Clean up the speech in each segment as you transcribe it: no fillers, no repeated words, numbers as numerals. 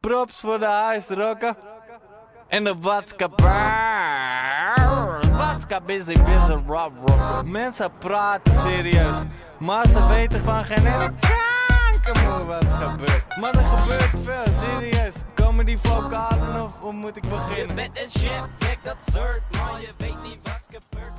props voor de huisrokken. En de Watska busy rob. Mensen praten serieus, maar ze weten van geen ene kankermoe wat gebeurt. Maar er gebeurt veel, serieus. Komen die vocalen of hoe moet ik beginnen? Je bent een chef, kijk dat soort, maar je weet niet wat gebeurt.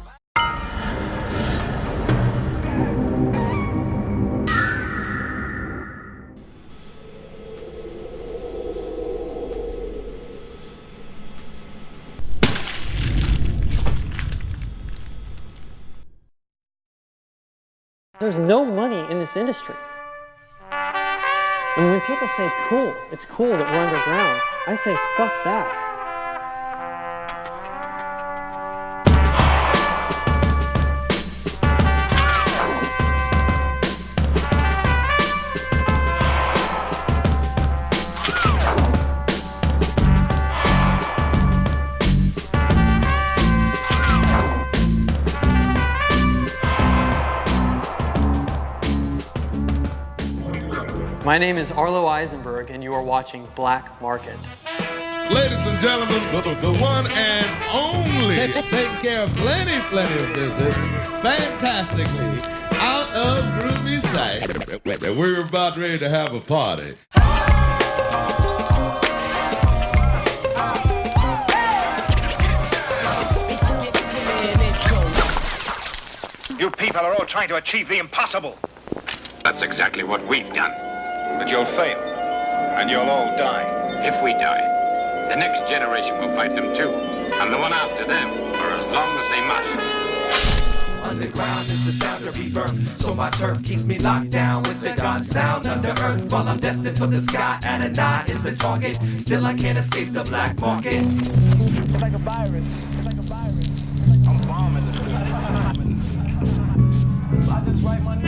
There's no money in this industry. And when people say cool, it's cool that we're underground, I say fuck that. My name is Arlo Eisenberg, and you are watching Black Market. Ladies and gentlemen, the one and only. Taking care of plenty of business, fantastically, out of groovy sight. We're about ready to have a party. You people are all trying to achieve the impossible. That's exactly what we've done. But you'll fail, and you'll all die. If we die, the next generation will fight them too, and the one after them for as long as they must. Underground is the sound of rebirth, so my turf keeps me locked down with the God sound under earth. While I'm destined for the sky, and a eye is the target. Still I can't escape the black market. It's like a virus. It's like a virus. I'm bombing the street. I just write my name.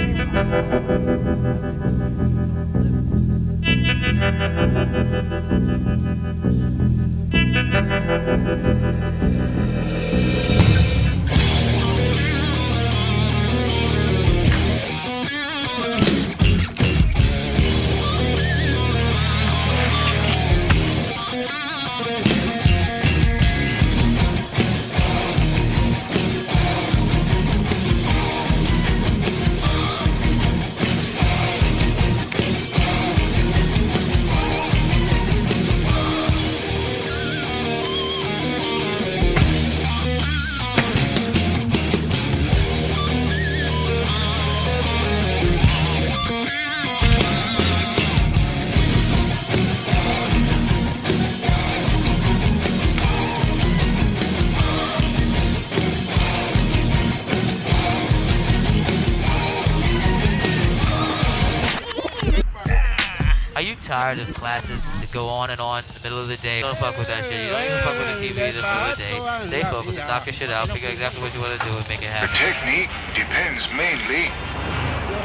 Are you tired of classes that go on and on in the middle of the day? Don't fuck with that shit. You don't even fuck with the TV in the middle of the day. Stay focused and knock your shit out. Figure exactly what you want to do and make it The happen. technique depends mainly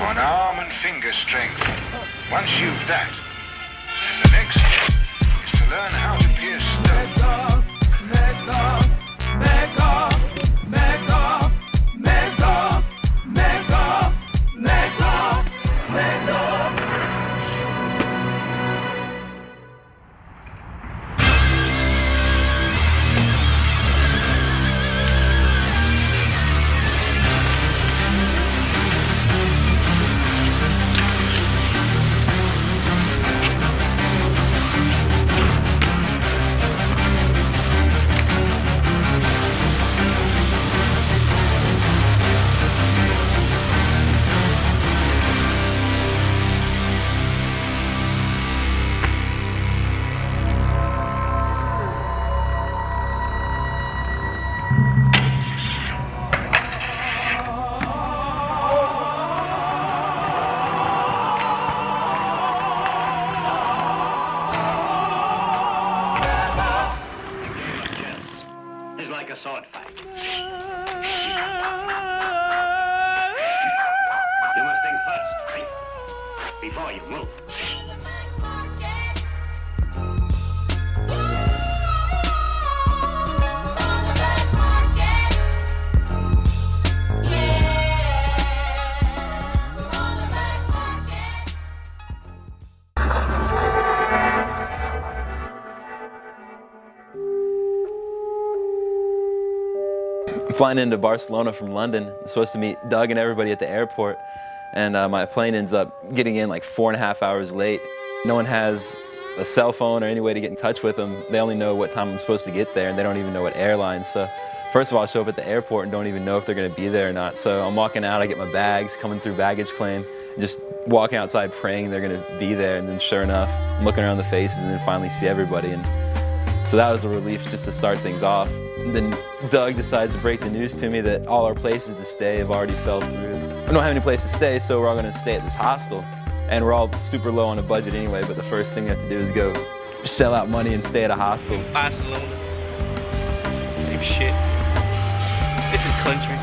on arm and finger strength. Once you've that, then the next step is to learn how to pierce stone. flying into Barcelona from London. I'm supposed to meet Doug and everybody at the airport, and my plane ends up getting in like 4.5 hours late. No one has a cell phone or any way to get in touch with them. They only know what time I'm supposed to get there, and they don't even know what airline. So first of all, I show up at the airport and don't even know if they're gonna be there or not. So I'm walking out, I get my bags, coming through baggage claim, and just walking outside praying they're gonna be there. And then sure enough, I'm looking around the faces and then finally see everybody. And so that was a relief just to start things off. And then Doug decides to break the news to me that all our places to stay have already fell through. We don't have any place to stay, so we're all gonna stay at this hostel. And we're all super low on a budget anyway, but the first thing we have to do is go shell out money and stay at a hostel. Barcelona. Same shit. Different country.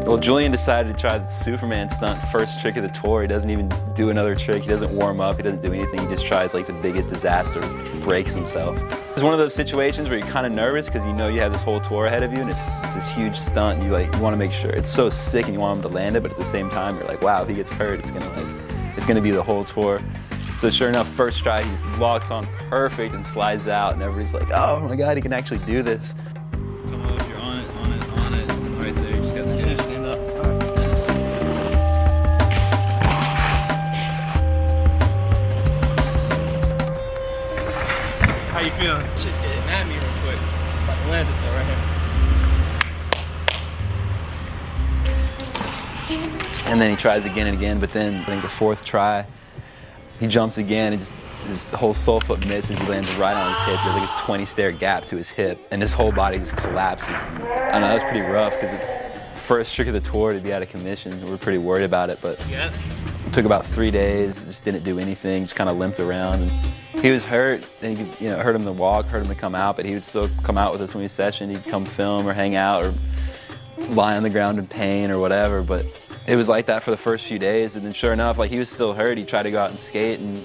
Well, Julian decided to try the Superman stunt first trick of the tour. He doesn't even do another trick. He doesn't warm up. He doesn't do anything. He just tries like the biggest disasters, breaks himself. It's one of those situations where you're kind of nervous because you know you have this whole tour ahead of you and it's this huge stunt. And you want to make sure it's so sick and you want him to land it, but at the same time you're like, wow, if he gets hurt, it's gonna be the whole tour. So sure enough, first try he just locks on perfect and slides out, and everybody's like, oh my God, he can actually do this. Come on, if you're on it, right there. You just got to stand up. How you feeling? Just getting at me real quick. About to land it though, right here. And then he tries again and again, but then I think the fourth try, he jumps again and just his whole sole foot misses. He lands right on his hip. There's like a 20-stair gap to his hip, and his whole body just collapses. I don't know, that was pretty rough because it's the first trick of the tour to be out of commission. We were pretty worried about it, but it took about 3 days. Just didn't do anything. Just kind of limped around. And he was hurt, and you could, hurt him to walk, hurt him to come out, but he would still come out with us when we session. He'd come film or hang out or lie on the ground in pain or whatever. But it was like that for the first few days, and then sure enough, like he was still hurt. He'd try to go out and skate, and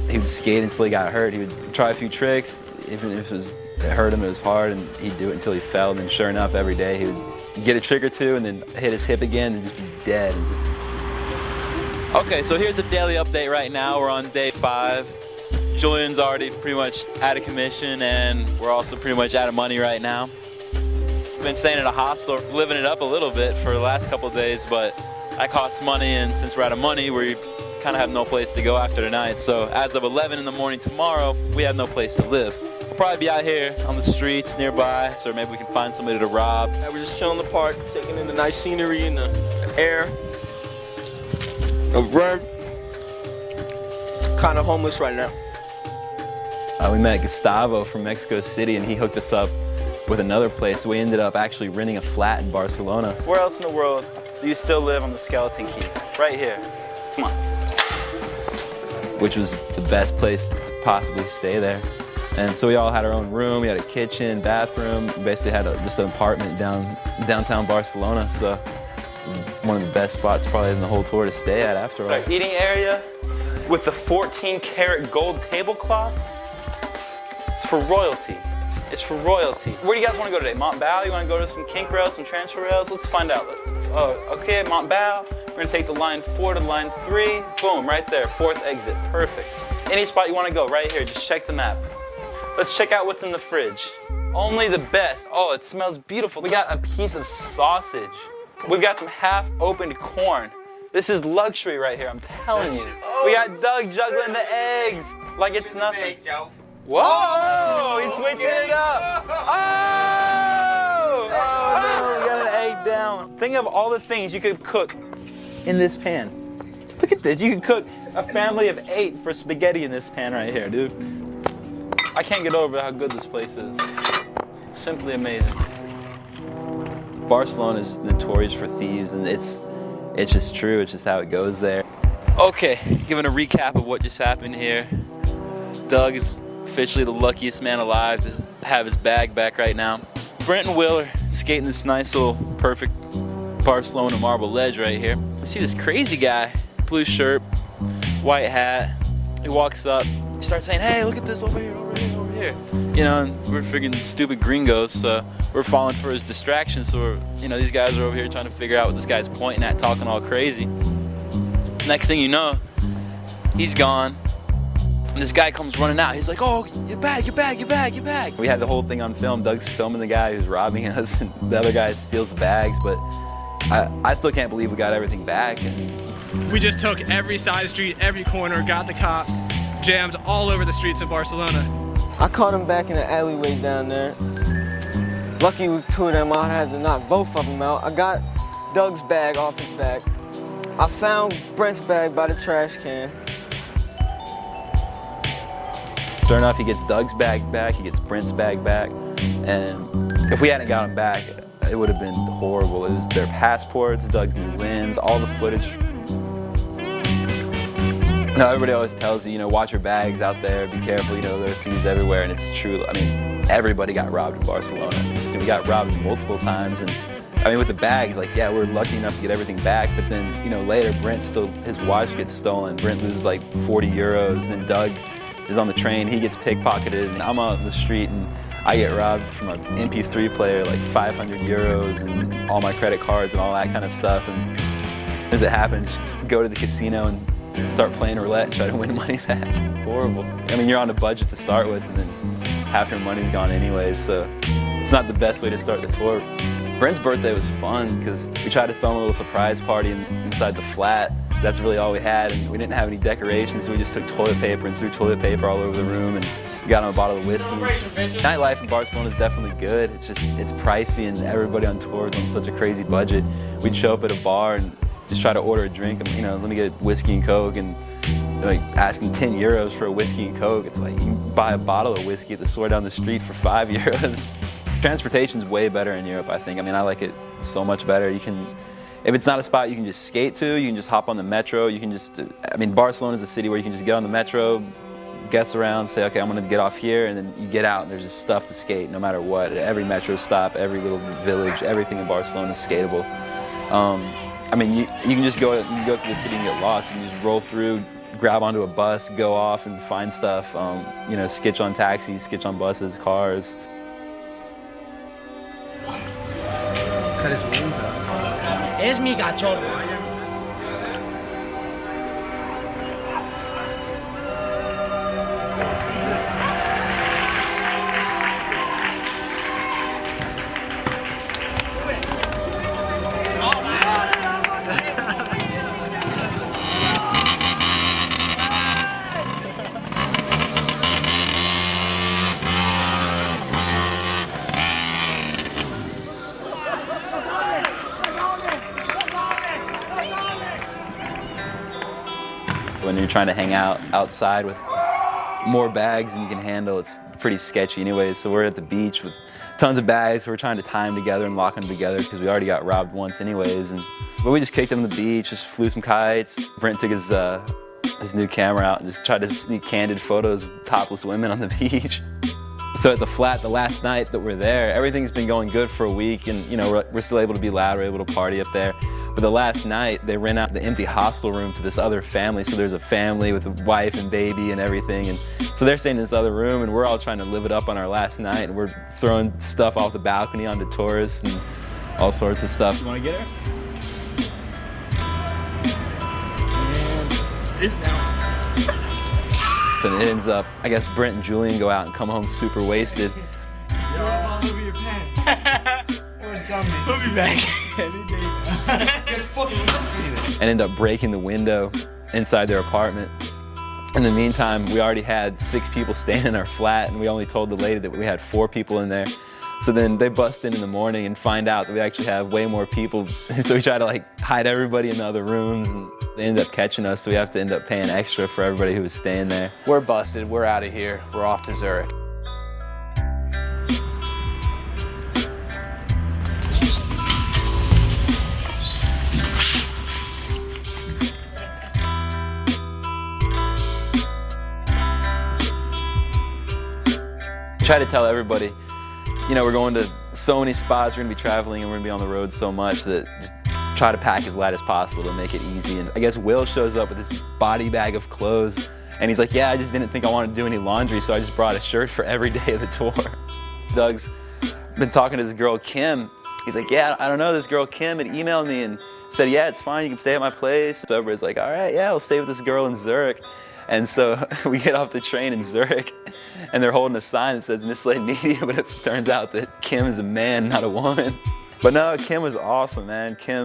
he would skate until he got hurt. He would try a few tricks, even if it hurt him, it was hard, and he'd do it until he fell. And then sure enough, every day he would get a trick or two and then hit his hip again and just be dead. Okay, so here's a daily update right now. We're on day 5. Julian's already pretty much out of commission, and we're also pretty much out of money right now. We've been staying at a hostel, living it up a little bit for the last couple of days, but that costs money, and since we're out of money, we kind of have no place to go after tonight. So as of 11 in the morning tomorrow, we have no place to live. We'll probably be out here on the streets nearby, so maybe we can find somebody to rob. Yeah, we're just chilling in the park, taking in the nice scenery and the air. We're kind of homeless right now. We met Gustavo from Mexico City, and he hooked us up with another place. So we ended up actually renting a flat in Barcelona. Where else in the world do you still live on the Skeleton Key? Right here. Come on. Which was the best place to possibly stay there. And so we all had our own room. We had a kitchen, bathroom. We basically had just an apartment downtown Barcelona. So it was one of the best spots probably in the whole tour to stay at after all. Our eating area with the 14-karat gold tablecloth. It's for royalty. It's for royalty. Where do you guys want to go today? Montbao? You want to go to some kink rails, some transfer rails? Let's find out. Oh, okay, Montbao. We're going to take the line 4 to line 3. Boom, right there, 4th exit. Perfect. Any spot you want to go, right here. Just check the map. Let's check out what's in the fridge. Only the best. Oh, it smells beautiful. We got a piece of sausage. We've got some half-opened corn. This is luxury right here, I'm telling you. We got Doug juggling the eggs like it's nothing. Whoa! He's switching it up. Oh! Oh, we got an egg down. Think of all the things you could cook in this pan. Look at this. You could cook a family of 8 for spaghetti in this pan right here, dude. I can't get over how good this place is. Simply amazing. Barcelona is notorious for thieves, and it's just true. It's just how it goes there. Okay, giving a recap of what just happened here. Doug is officially the luckiest man alive to have his bag back right now. Brent and Will are skating this nice little perfect Barcelona marble ledge right here. You see this crazy guy, blue shirt, white hat. He walks up, he starts saying, hey, look at this over here, over here, over here. And we're freaking stupid gringos, so we're falling for his distraction. So these guys are over here trying to figure out what this guy's pointing at, talking all crazy. Next thing you know, he's gone. And this guy comes running out. He's like, oh, your bag, your bag, your bag, your bag. We had the whole thing on film. Doug's filming the guy who's robbing us, and the other guy steals the bags, but I still can't believe we got everything back. And we just took every side street, every corner, got the cops, jammed all over the streets of Barcelona. I caught him back in the alleyway down there. Lucky it was two of them. I had to knock both of them out. I got Doug's bag off his back. I found Brent's bag by the trash can. Sure enough, he gets Doug's bag back, he gets Brent's bag back, and if we hadn't got him back, it would have been horrible. It was their passports, Doug's new lens, all the footage. No, everybody always tells you, you know, watch your bags out there, be careful, you know, there are thieves everywhere, and it's true. I mean, everybody got robbed in Barcelona. And we got robbed multiple times, and I mean, with the bags, like, yeah, we're lucky enough to get everything back, but then, you know, later, his watch gets stolen. Brent loses like 40 euros, and Doug is on the train, he gets pickpocketed, and I'm out on the street, and I get robbed from an MP3 player, like 500 euros, and all my credit cards and all that kind of stuff. And as it happens, go to the casino and start playing roulette and try to win money back. Horrible. I mean, you're on a budget to start with, and then half your money's gone anyways, so it's not the best way to start the tour. Brent's birthday was fun because we tried to throw him a little surprise party inside the flat. That's really all we had, and we didn't have any decorations, so we just took toilet paper and threw toilet paper all over the room, and we got him a bottle of whiskey. Nightlife in Barcelona is definitely good. It's pricey, and everybody on tour is on such a crazy budget. We'd show up at a bar and just try to order a drink, and, you know, let me get whiskey and Coke, and like asking 10 euros for a whiskey and Coke. It's like you can buy a bottle of whiskey at the store down the street for 5 euros. Transportation's way better in Europe, I think. I mean, I like it so much better. You can, if it's not a spot you can just skate to, you can just hop on the metro. You can just, I mean, Barcelona's a city where you can just get on the metro, guess around, say, okay, I'm gonna get off here, and then you get out and there's just stuff to skate no matter what. Every metro stop, every little village, everything in Barcelona is skatable. I mean, you can just go to the city and get lost. You can just roll through, grab onto a bus, go off and find stuff, you know, skitch on taxis, skitch on buses, cars. Cut his wings up. Es mi cachorro. When you're trying to hang out outside with more bags than you can handle, it's pretty sketchy anyways. So we're at the beach with tons of bags. We're trying to tie them together and lock them together because we already got robbed once anyways. But we just kicked them on the beach, just flew some kites. Brent took his new camera out and just tried to sneak candid photos of topless women on the beach. So at the flat, the last night that we're there, everything's been going good for a week, and you know, we're still able to be loud, we're able to party up there. But the last night, they rent out the empty hostel room to this other family. So there's a family with a wife and baby and everything. And so they're staying in this other room, and we're all trying to live it up on our last night. And we're throwing stuff off the balcony onto tourists and all sorts of stuff. You want to get her? So it ends up, I guess Brent and Julian go out and come home super wasted. You're all over your pants. Where's Gumby? We'll be back. And end up breaking the window inside their apartment. In the meantime, we already had 6 people staying in our flat, and we only told the lady that we had 4 people in there. So then they bust in the morning and find out that we actually have way more people. So we try to like hide everybody in the other rooms, and they end up catching us, so we have to end up paying extra for everybody who was staying there. We're busted, we're out of here, we're off to Zurich. Try to tell everybody, you know, we're going to so many spots, we're gonna be traveling and we're gonna be on the road so much that just try to pack as light as possible to make it easy. And I guess Will shows up with this body bag of clothes, and he's like, yeah, I just didn't think I wanted to do any laundry, so I just brought a shirt for every day of the tour. Doug's been talking to this girl, Kim. He's like, yeah, I don't know, this girl, Kim, had emailed me and said, yeah, it's fine, you can stay at my place. So everybody's like, all right, yeah, I'll stay with this girl in Zurich. And so we get off the train in Zurich, and they're holding a sign that says misled media, but it turns out that Kim is a man, not a woman. But no, Kim was awesome, man. Kim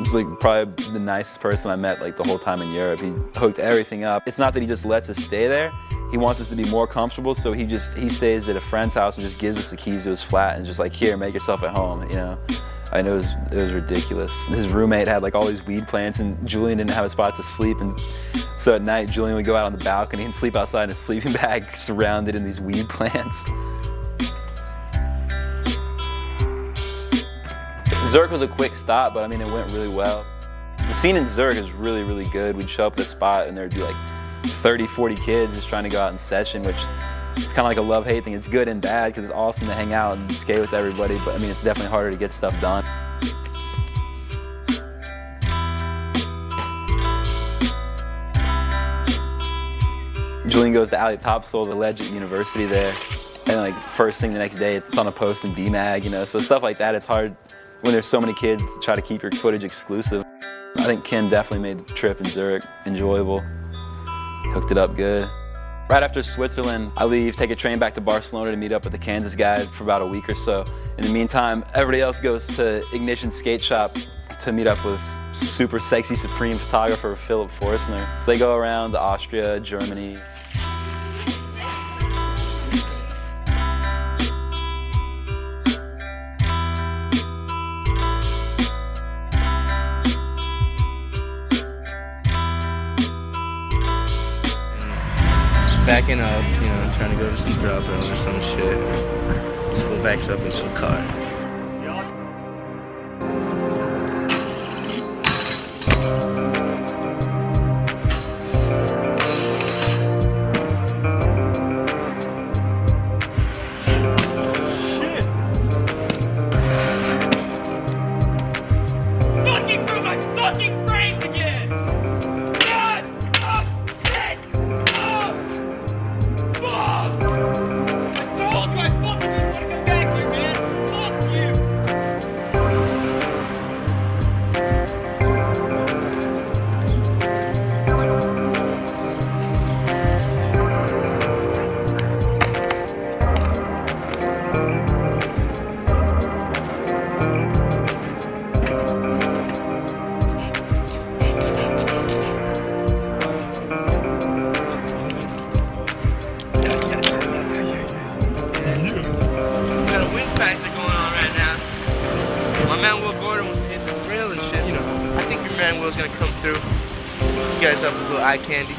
was like probably the nicest person I met like the whole time in Europe. He hooked everything up. It's not that he just lets us stay there. He wants us to be more comfortable, so he stays at a friend's house and just gives us the keys to his flat and just like, here, make yourself at home, you know? I know it was ridiculous. His roommate had like all these weed plants, and Julian didn't have a spot to sleep, and so at night Julian would go out on the balcony and sleep outside in a sleeping bag surrounded in these weed plants. Zurich was a quick stop, but I mean it went really well. The scene in Zurich is really, really good. We'd show up at a spot and there'd be like 30, 40 kids just trying to go out in session, which it's kind of like a love-hate thing. It's good and bad because it's awesome to hang out and skate with everybody, but I mean, it's definitely harder to get stuff done. Julian goes to Alley Topsoil, the ledge at university there, and like first thing the next day, it's on a post in BMAG, you know, so stuff like that, it's hard when there's so many kids to try to keep your footage exclusive. I think Kim definitely made the trip in Zurich enjoyable, hooked it up good. Right after Switzerland, I leave, take a train back to Barcelona to meet up with the Kansas guys for about a week or so. In the meantime, everybody else goes to Ignition Skate Shop to meet up with super sexy Supreme photographer Philip Forstner. They go around to Austria, Germany. Backing up, you know, trying to go to some drop zone or some shit. Just pull backs up into the car. Fucking through my fucking frames again! God! Oh, shit! Oh! Fuck! I told you I fucking didn't want to come back here, man! Fuck you! Got a wind factor going on right now. My man Will Gordon was hitting this rail and shit, you know. I think your man Will's gonna come through. You guys have a little eye candy.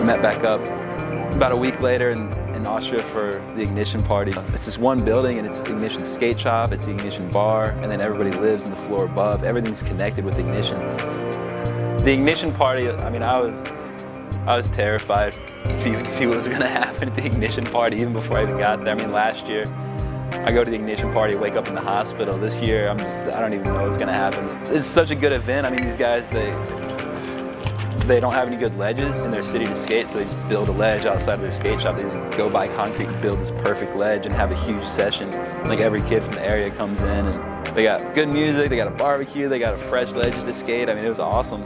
Met back up about a week later in Austria for the Ignition party. It's this one building and it's the Ignition skate shop, it's the Ignition bar, and then everybody lives in the floor above. Everything's connected with Ignition. The Ignition party, I mean, I was terrified to even see what was gonna happen at the Ignition party even before I even got there. I mean, last year, I go to the Ignition party, wake up in the hospital. This year, I don't even know what's gonna happen. It's such a good event. I mean, these guys, they don't have any good ledges in their city to skate, so they just build a ledge outside of their skate shop. They just go buy concrete and build this perfect ledge and have a huge session. Like every kid from the area comes in and they got good music, they got a barbecue, they got a fresh ledge to skate. I mean, it was awesome.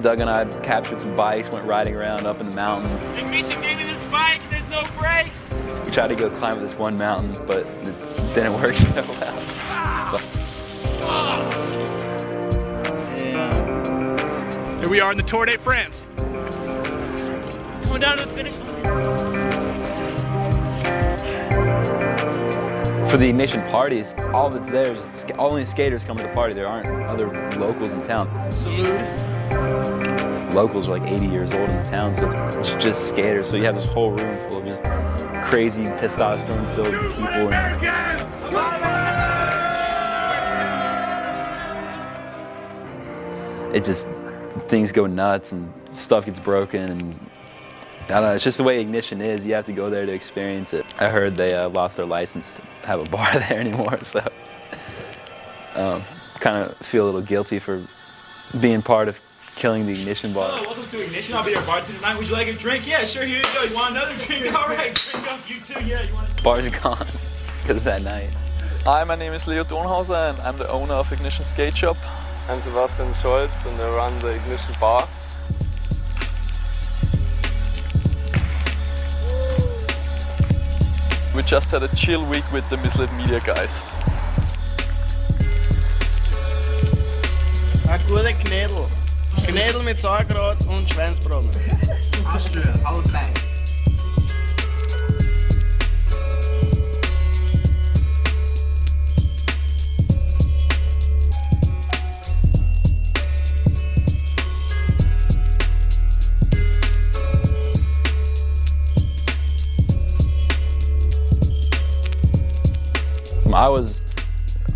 Doug and I captured some bikes, went riding around up in the mountains. Ignition gave me this bike, there's no brakes! We tried to go climb this one mountain, but it didn't work so well. Here we are in the Tour de France. Going down to the finish line. For the Ignition parties, all that's there is just only skaters come to the party. There aren't other locals in town. Locals are like 80 years old in the town, so it's just skaters. So you have this whole room full of just crazy testosterone-filled people. It just, things go nuts and stuff gets broken, and I don't know, it's just the way Ignition is. You have to go there to experience it. I heard they lost their license to have a bar there anymore, so kind of feel a little guilty for being part of killing the Ignition bar. Hello, welcome to Ignition. I'll be your bartender tonight. Would you like a drink? Yeah, sure, here you go. You want another drink? All right, drink up, you too. Yeah, you want a... Bar's gone because of that night. Hi, my name is Leo Dornhauser and I'm the owner of Ignition Skate Shop. I'm Sebastian Scholz and I run the Ignition bar. We just had a chill week with the Misled Media guys. Gute Knädel. Knädel mit Sauerkraut und Schweinsbraten. Austria, Outback.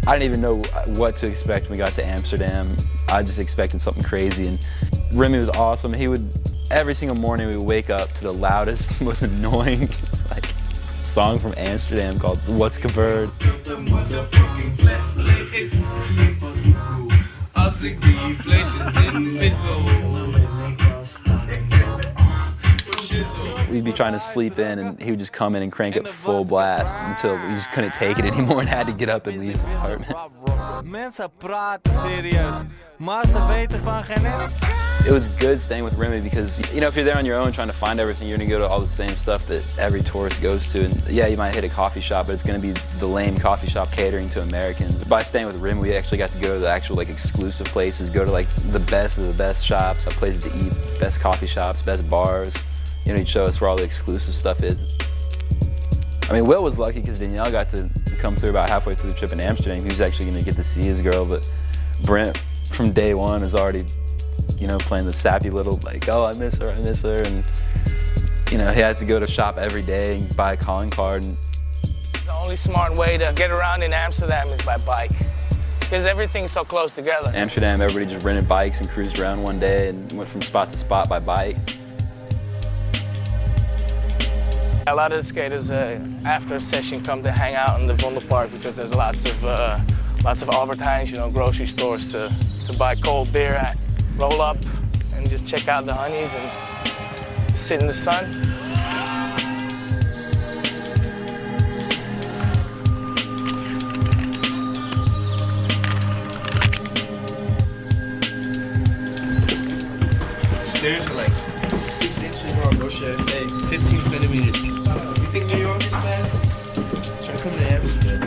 I didn't even know what to expect when we got to Amsterdam. I just expected something crazy, and Remy was awesome. Every single morning we would wake up to the loudest, most annoying song from Amsterdam called What's Gebeurd. We'd be trying to sleep in and he would just come in and crank it full blast until we just couldn't take it anymore and had to get up and leave his apartment. It was good staying with Remy because, you know, if you're there on your own trying to find everything, you're gonna go to all the same stuff that every tourist goes to. And yeah, you might hit a coffee shop, but it's gonna be the lame coffee shop catering to Americans. By staying with Remy, we actually got to go to the actual exclusive places, go to the best of the best shops, places to eat, best coffee shops, best bars. You know, he'd show us where all the exclusive stuff is. I mean, Will was lucky because Danielle got to come through about halfway through the trip in Amsterdam. He was actually going to get to see his girl, but Brent from day one is already, you know, playing the sappy little oh, I miss her, and you know, he has to go to shop every day and buy a calling card. And the only smart way to get around in Amsterdam is by bike, because everything's so close together. In Amsterdam, everybody just rented bikes and cruised around one day and went from spot to spot by bike. A lot of the skaters after a session come to hang out in the Vondelpark because there's lots of Albertijns, you know, grocery stores to buy cold beer at, roll up and just check out the honeys and just sit in the sun. Seriously, 6 inches or Russia, say 15 centimeters. You think New York is bad? Try to come to Amsterdam.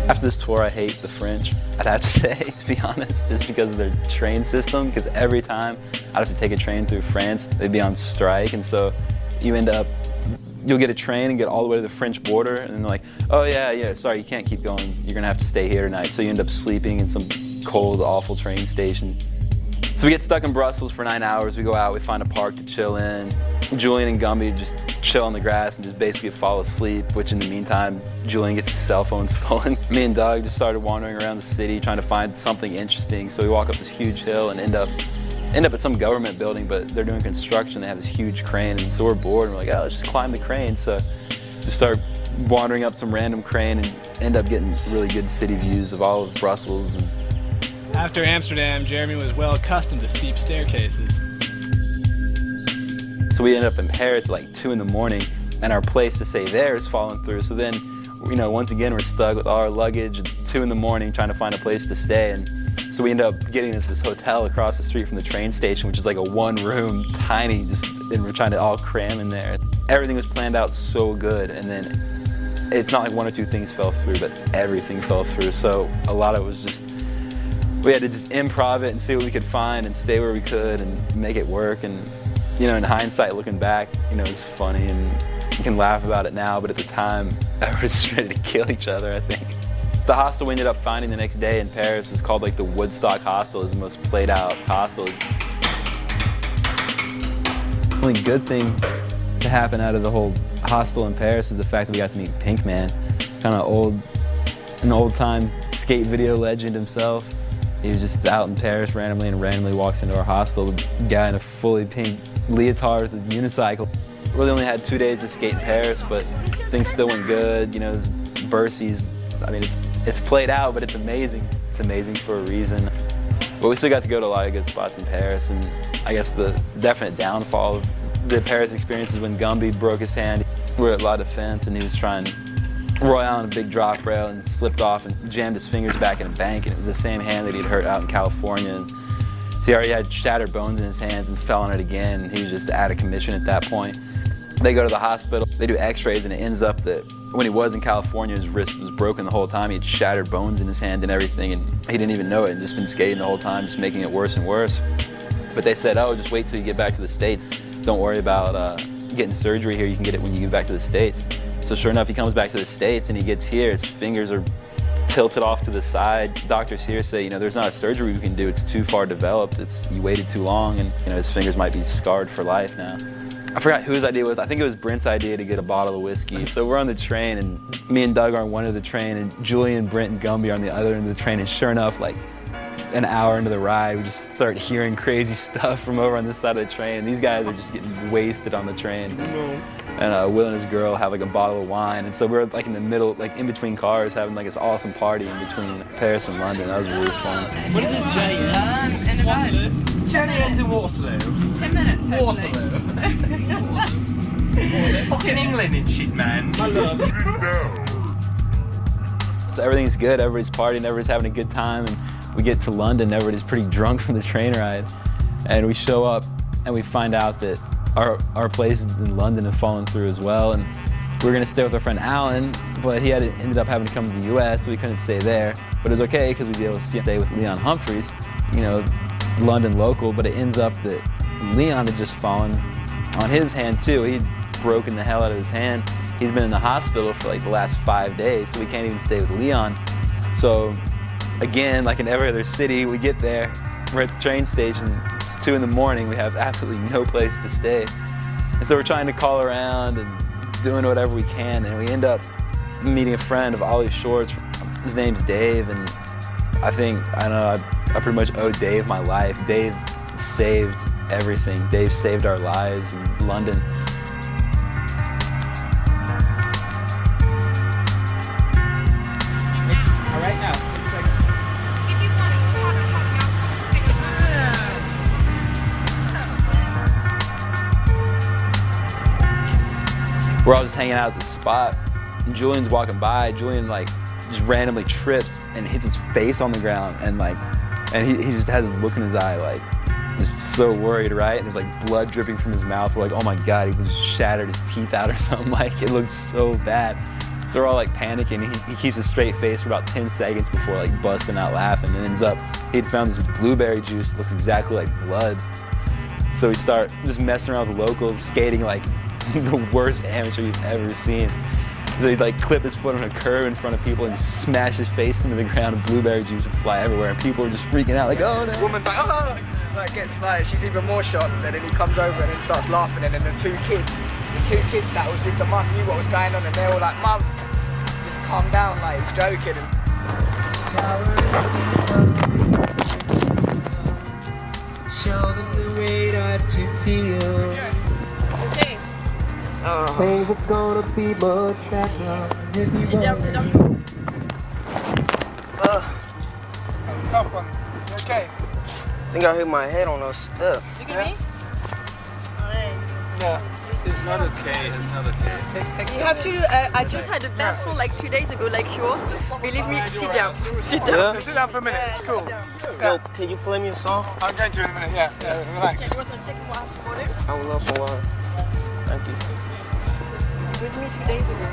After this tour, I hate the French, I'd have to say, to be honest, just because of their train system, because every time I'd have to take a train through France, they'd be on strike, and so you'll get a train and get all the way to the French border, and then they're like, oh yeah, sorry, you can't keep going. You're gonna have to stay here tonight. So you end up sleeping in some cold, awful train station. So we get stuck in Brussels for 9 hours. We go out, we find a park to chill in. Julian and Gumby just chill on the grass and just basically fall asleep, which in the meantime, Julian gets his cell phone stolen. Me and Doug just started wandering around the city trying to find something interesting. So we walk up this huge hill and end up at some government building, but they're doing construction. They have this huge crane, and so we're bored, and we're like, oh, let's just climb the crane. So just start wandering up some random crane and end up getting really good city views of all of Brussels. And after Amsterdam, Jeremy was well accustomed to steep staircases. So we end up in Paris at 2 in the morning, and our place to stay there is falling through. So then, you know, once again, we're stuck with all our luggage at 2 in the morning trying to find a place to stay. And so we end up getting this hotel across the street from the train station, which is like a one-room, tiny, and we're trying to all cram in there. Everything was planned out so good, and then it's not like 1 or 2 things fell through, but everything fell through. So a lot of it was just, we had to just improv it and see what we could find and stay where we could and make it work. And, you know, in hindsight, looking back, you know, it's funny and you can laugh about it now, but at the time, everyone was just ready to kill each other, I think. The hostel we ended up finding the next day in Paris was called the Woodstock Hostel. It's the most played out hostel. The only good thing to happen out of the whole hostel in Paris is the fact that we got to meet Pinkman, kind of an old-time skate video legend himself. He was just out in Paris randomly walks into our hostel, a guy in a fully pink leotard with a unicycle. really only had 2 days to skate in Paris, but things still went good. You know, it was Bercy's, I mean, it's played out, but it's amazing. It's amazing for a reason. But we still got to go to a lot of good spots in Paris, and I guess the definite downfall of the Paris experience is when Gumby broke his hand. We were at La Defense, and he was trying to roll out on a big drop rail and slipped off and jammed his fingers back in a bank, and it was the same hand that he'd hurt out in California. And so he already had shattered bones in his hands and fell on it again, and he was just out of commission at that point. They go to the hospital, they do x-rays, and it ends up that when he was in California, his wrist was broken the whole time. He had shattered bones in his hand and everything, and he didn't even know it, and just been skating the whole time, just making it worse and worse. But they said, oh, just wait till you get back to the States. Don't worry about getting surgery here, you can get it when you get back to the States. So sure enough, he comes back to the States and he gets here, his fingers are tilted off to the side. Doctors here say, you know, there's not a surgery we can do, it's too far developed, you waited too long, and you know, his fingers might be scarred for life now. I forgot whose idea it was. I think it was Brent's idea to get a bottle of whiskey. So we're on the train, and me and Doug are on one end of the train, and Julian, Brent, and Gumby are on the other end of the train, and sure enough, like an hour into the ride, we just start hearing crazy stuff from over on this side of the train, and these guys are just getting wasted on the train. And Will and his girl have like a bottle of wine, and so we're like in the middle, like in between cars, having like this awesome party in between Paris and London. That was really fun. What is this journey? In Waterloo? Journey into Waterloo? 10 minutes. Waterloo. Fucking England and shit, man. I love it. So everything's good, everybody's partying, everybody's having a good time, and we get to London, everybody's pretty drunk from the train ride, and we show up and we find out that our places in London have fallen through as well, and we were gonna stay with our friend Alan, but he ended up having to come to the US, so we couldn't stay there. But it was okay, because we'd be able to stay with Leon Humphreys, you know, London local, but it ends up that Leon had just fallen on his hand too. He'd broken the hell out of his hand. He's been in the hospital for like the last 5 days, so we can't even stay with Leon. So again, like in every other city, we get there, we're at the train station, it's 2 in the morning, we have absolutely no place to stay. And so we're trying to call around and doing whatever we can, and we end up meeting a friend of Ollie Short's. His name's Dave, and I pretty much owe Dave my life. Dave saved everything. Dave saved our lives in London. All right, now. We're all just hanging out at the spot, and Julian's walking by. Julian like just randomly trips and hits his face on the ground, and he just has this look in his eye, like just so worried, right? And there's like blood dripping from his mouth. We're like, oh my God, he just shattered his teeth out or something. Like it looked so bad. So we're all like panicking. He keeps a straight face for about 10 seconds before like busting out laughing, and ends up he'd found this blueberry juice that looks exactly like blood. So we start just messing around with the locals, skating like the worst amateur you've ever seen. So he'd like clip his foot on a curb in front of people and just smash his face into the ground, and blueberry juice would fly everywhere, and people were just freaking out like, oh no. The woman's like, oh! Like gets like, she's even more shocked, and then he comes over and then starts laughing, and then the two kids that was with the mum knew what was going on, and they were like, Mum, just calm down, like he's joking. Show them the way that you feel. Okay. Things are gonna be much better if you Sit down. Tough one. You okay? I think I hit my head on a step. Look at me. Yeah. It's not okay, it's not okay. You have to, I just had a bad fall like 2 days ago, like yours. Believe me, sit down. Sit down. Yeah? Sit down for a minute, it's cool. Yo, can you play me a song? I'm going to in a minute, yeah. Relax. Okay, you want to take one water? I would love some water. Thank you. With me 2 days ago.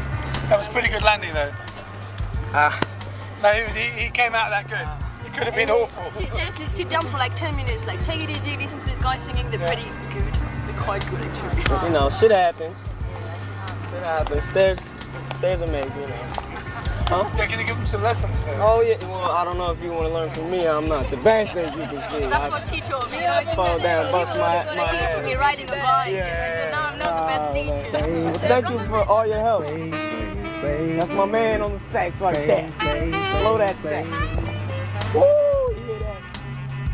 That was pretty good landing though. No, he came out that good. It could have been awful. Seriously, sit down for like 10 minutes. Like, take it easy, listen to this guy singing. They're pretty good. They're quite good, actually. You know, shit happens. Shit happens. Stairs are made, you know. Huh? Yeah, can you give him some lessons? Oh yeah, well, I don't know if you want to learn from me. I'm not the best as you can see. That's what she told me. Fall down, bust my teach me riding a bike. Yeah. So now I'm not the best teacher. Well, thank you for all your help. That's my man on the sax like that. Blow that sax. Woo! You hear that?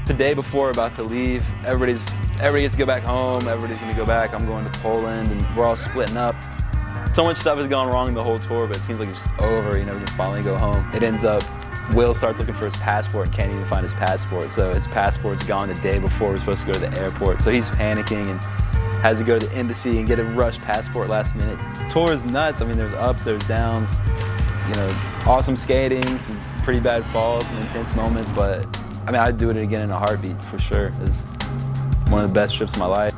The day before, about to leave, everybody gets to go back home, everybody's gonna go back, I'm going to Poland, and we're all splitting up. So much stuff has gone wrong the whole tour, but it seems like it's just over, you know, we can finally go home. It ends up, Will starts looking for his passport and can't even find his passport, so his passport's gone the day before we're supposed to go to the airport. So he's panicking and has to go to the embassy and get a rush passport last minute. Tour is nuts. I mean, there's ups, there's downs, you know, awesome skating, some pretty bad falls, some intense moments, but I mean, I'd do it again in a heartbeat for sure. It's one of the best trips of my life.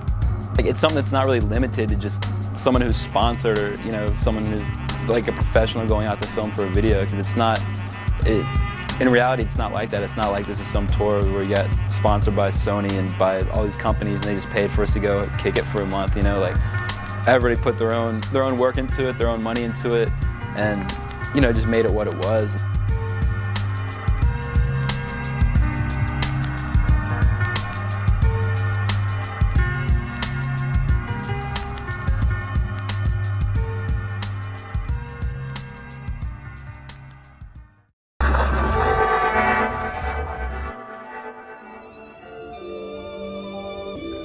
Like, it's something that's not really limited to just someone who's sponsored or, you know, someone who's like a professional going out to film for a video, because it's not, in reality, it's not like that. It's not like this is some tour where you got sponsored by Sony and by all these companies and they just paid for us to go kick it for a month, you know, like everybody put their own work into it, their own money into it, and, you know, just made it what it was.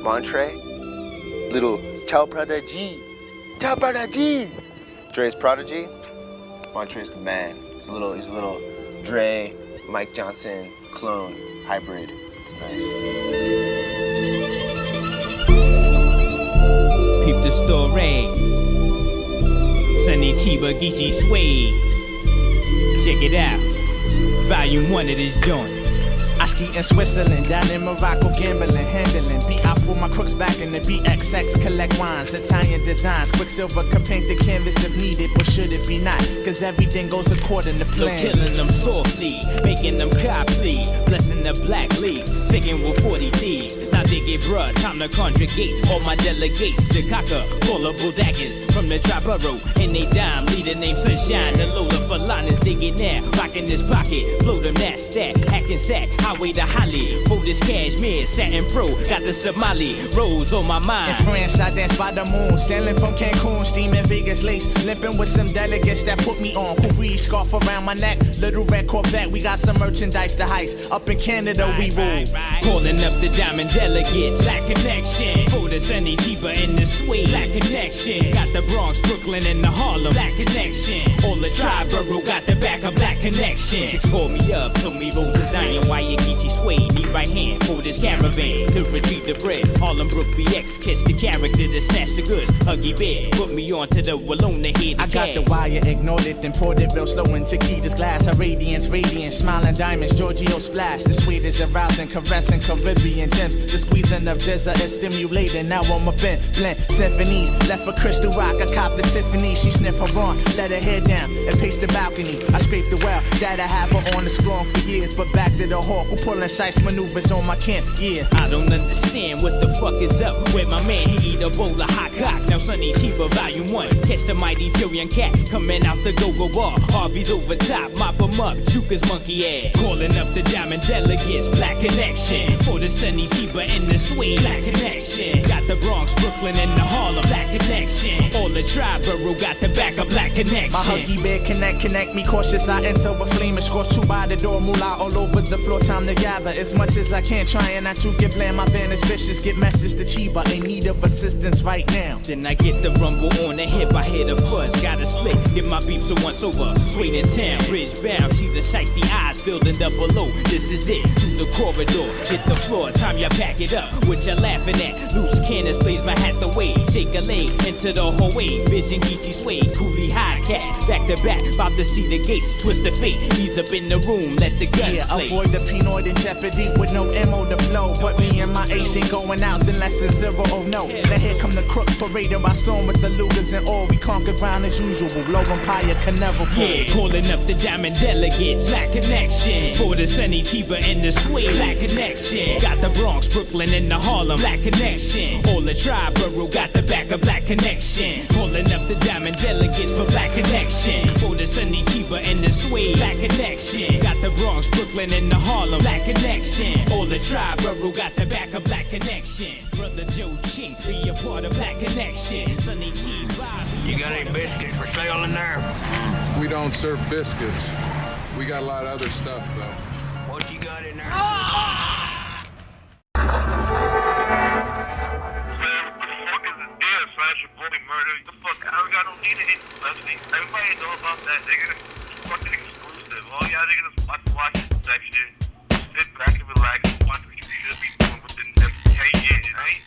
Montre, little Ciao Prodigy. Ciao Prodigy. Dre's prodigy. Montre's the man. He's a little Dre, Mike Johnson clone hybrid. It's nice. Peep the story. Sunny Chiba Gishi Suede. Check it out. Volume 1 of this joint. I ski in Switzerland, down in Morocco, gambling, handling. Beat out for my crooks back in the BXX, collect wines, Italian designs. Quicksilver could paint the canvas if needed, but should it be not? Cause everything goes according to plan. No killing them softly, making them copy, blessing the black league, sticking with 40 thieves. Now dig it, bruh, time to conjugate all my delegates to cocker, callable daggers from the Triborough. And they dime, leader named Sunshine, the Lola for liners, dig it now, rockin' this pocket, blow them that stat, hacking sack. Highway to Holly, for this cashmere, satin pro, got the Somali rose on my mind. In France, I dance by the moon, sailing from Cancun, steaming Vegas lace, limping with some delegates that put me on. Cool breeze, scarf around my neck, little red Corvette, we got some merchandise to heist. Up in Canada, we rule. Calling up the diamond delegates, Black Connection, for the Sunny Chiba in the suite. Black Connection, got the Bronx, Brooklyn, and the Harlem. Black Connection, all the Triborough got the back of Black Connection. Chicks call me up, told me Rose is dying, why you Geechee Suede, need right hand for this caravan to retrieve the bread. Harlem Brook BX, kiss the character to snatch the goods. Huggy Bear, put me on to the Walloon to hear the I got the wire, ignored it, then poured it real slow into Chiquita's glass. Her radiance, radiant, smiling diamonds, Giorgio splash. The sweet is arousing, caressing Caribbean gems. The squeezing of jizza is stimulating. Now I'm up in blend symphonies. Left for Crystal Rock, I cop the Tiffany. She sniff her on, let her head down and pace the balcony. I scrape the well that I have her on the strong for years, but back to the hawk who pulling shice maneuvers on my camp. Yeah, I don't understand what the fuck is up with my man. He eat a bowl of hot cock. Now Sunny Chiba Volume 1. Catch the mighty Tyrian cat coming out the go-go bar. Harvey's over top, mop him up, juke his monkey ass. Calling up the diamond delegates, Black Connection, for the Sunny Chiba in the suite. Black Connection, got the Bronx, Brooklyn, and the Harlem. Black Connection, all the Triborough got the back of Black Connection. My Huggy Bear connect me cautious. I enter with flame and scorch you by the door. Moolah all over the floor, time to gather as much as I can, trying not to get bland. My van is vicious, get message to Chiba, in need of assistance right now. Then I get the rumble on the hip, I hear the fuzz, gotta split, get my beef so once over. Sweet in town, bridge bound, see the shiesty eyes building up below. This is it, through the corridor, hit the floor, time you pack it up. What you laughing at? Loose cannons, blaze my hat the way, take a leg into the hallway. Vision Geechee Suede, coolie high cash, back to back, about to see the gates, twist the fate. He's up in the room, let the guns play. Avoid the Pinoid in jeopardy with no ammo to blow. But me and my ace ain't going out in less than 0, oh no. Now here come the crooks parading by storm with the looters and all. We conquer ground as usual, low empire can never fall. Yeah, calling up the diamond delegates, Black Connection, for the Sunny Chiba in the suite. Black Connection, got the Bronx, Brooklyn, and the Harlem. Black Connection, all the Triborough got the back of Black Connection. Calling up the diamond delegates for Black Connection, for the Sunny Chiba in the suite. Black Connection, got the Bronx, Brooklyn, and the Harlem. Black Connection, all the Triborough got the back of Black Connection. Brother Joe Chink, be a part of Black Connection. Sunny Chiba. You got any biscuits for sale in there? We don't serve biscuits. We got a lot of other stuff though. What you got in there? that's your boy murder. The fuck, I got no need to hit Leslie. Everybody know about that, nigga. It's fucking exclusive. All y'all niggas watch that shit. Sit back and relax and watch what you should be doing within the next 10 years, right?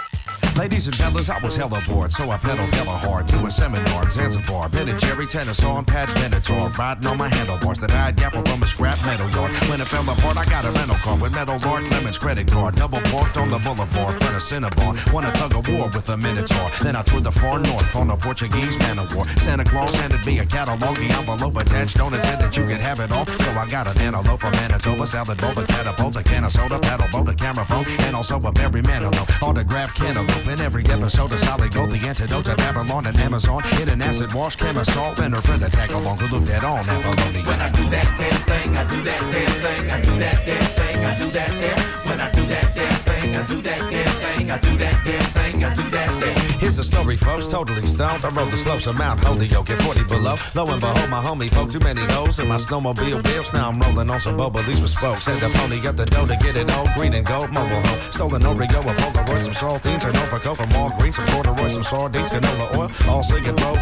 Ladies and fellas, I was hella bored, so I pedaled hella hard to a seminar in Zanzibar. Ben and Jerry tennis on Pat Benatar, riding on my handlebars that I had gaffled from a scrap metal yard. When it fell apart, I got a rental car with Metal Lord Lemon's credit card. Double parked on the boulevard, front of Cinnabon. Won a tug of war with a Minotaur. Then I toured the far north on a Portuguese man of war. Santa Claus handed me a catalog, the envelope attached on it said that you could have it all. So I got an antelope from Manitoba, salad bowl, a catapult, a can of soda, paddle boat, a camera phone, and also a berry manilow. Autographed cantaloupe. In every episode of Solid Gold, the antidotes at Babylon and Amazon. Hit an acid wash, camisole, and her friend attack along who looked at on Apollonia. When I do that damn thing, I do that damn thing, I do that damn thing, I do that damn. When I do that damn thing, I do that damn thing, I do that damn thing, I do that damn. Here's the story, folks, totally stoned. I rode the slopes of Mount Holyoke at 40 below. Lo and behold, my homie poked too many holes in my snowmobile wheels. Now I'm rolling on some bubblies with spokes. Had to pony up the dough to get it old, green and gold mobile home. Stolen Oreo, a Polaroid, some saltines, an overcoat from all green, some corduroy, some sardines, canola oil. All singing, row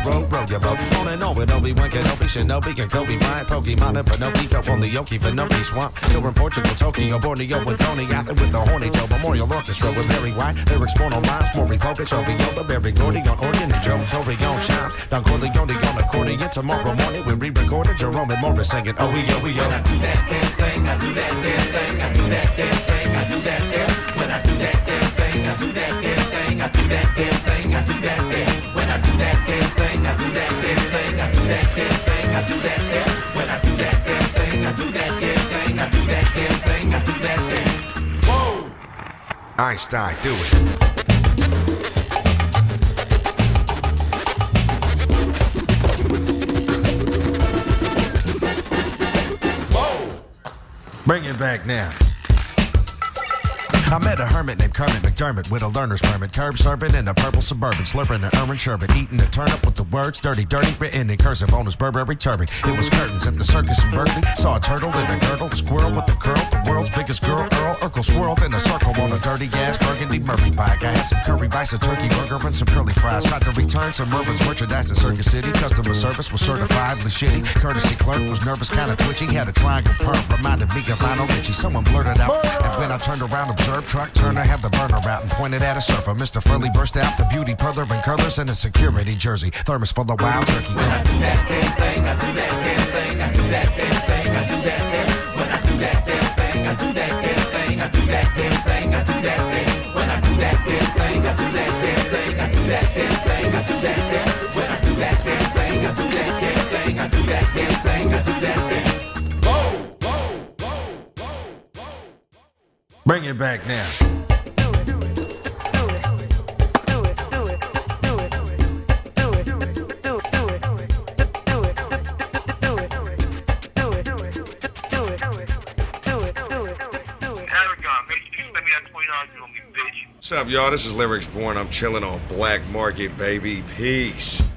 your boat. On and on with Obi-Wan Kenobi, Shinobi, and Kobe Bryant, Pokemon, and Pinocchio on the Okefenokee swamp. Children, Portugal, Tokyo, Borneo, with Tony Athen with the Horny Toe Memorial Orchestra with Barry White. Lyrics born on rhymes, Maury Povich, Obiola, Barry Gordy on organ, and Joe Torre on chimes. Don Corleone on accordion. Tomorrow morning we re-recorded Jerome and Morris singing Oh we yo we yo. When I do that damn thing, I do that damn thing, I do that damn thing, I do that damn. When I do that damn thing, I do that damn thing, I do that damn thing, I do that damn. When I do that damn thing, I do that damn thing, I do that damn thing, I do that damn. When I do that damn thing, I do that damn thing, I do that damn thing, I do that damn. Whoa! Einstein, do it. Bring it back now. I met a hermit named Kermit McDermott with a learner's permit, curb serving in a purple Suburban, slurping an orange sherbet, eating a turnip with the words dirty, written in cursive on his Burberry turban. It was curtains at the circus in Berkeley. Saw a turtle in a girdle, a squirrel with a curl, the world's biggest girl, Earl Urkel swirled in a circle on a dirty ass burgundy Murray bike. I had some curry rice, a turkey burger, and some curly fries. Tried to return some Mervin's merchandise in Circus City. Customer service was certifiably shitty. Courtesy clerk was nervous, kind of twitchy. Had a triangle perm, reminded me of Lionel Richie. Someone blurted out, and when I turned around, observed truck turner had the burner out and pointed at a surfer. Mr. Furley burst out, the beauty perler and curlers in a security jersey, thermos full of wild turkey. When I do that damn thing, I do that damn thing, I do that damn thing, I do that damn. When I do that damn thing, I do that damn thing, I do that damn thing, I do that damn. When I do that damn thing, I do that damn thing, I do that damn thing, I do that damn. When I do that damn thing, I do that damn thing, I do that damn thing, I do that damn. Whoa! Bring it back now. What's up, y'all? This is Lyrics Born. I'm chilling on Black Market, baby. Peace.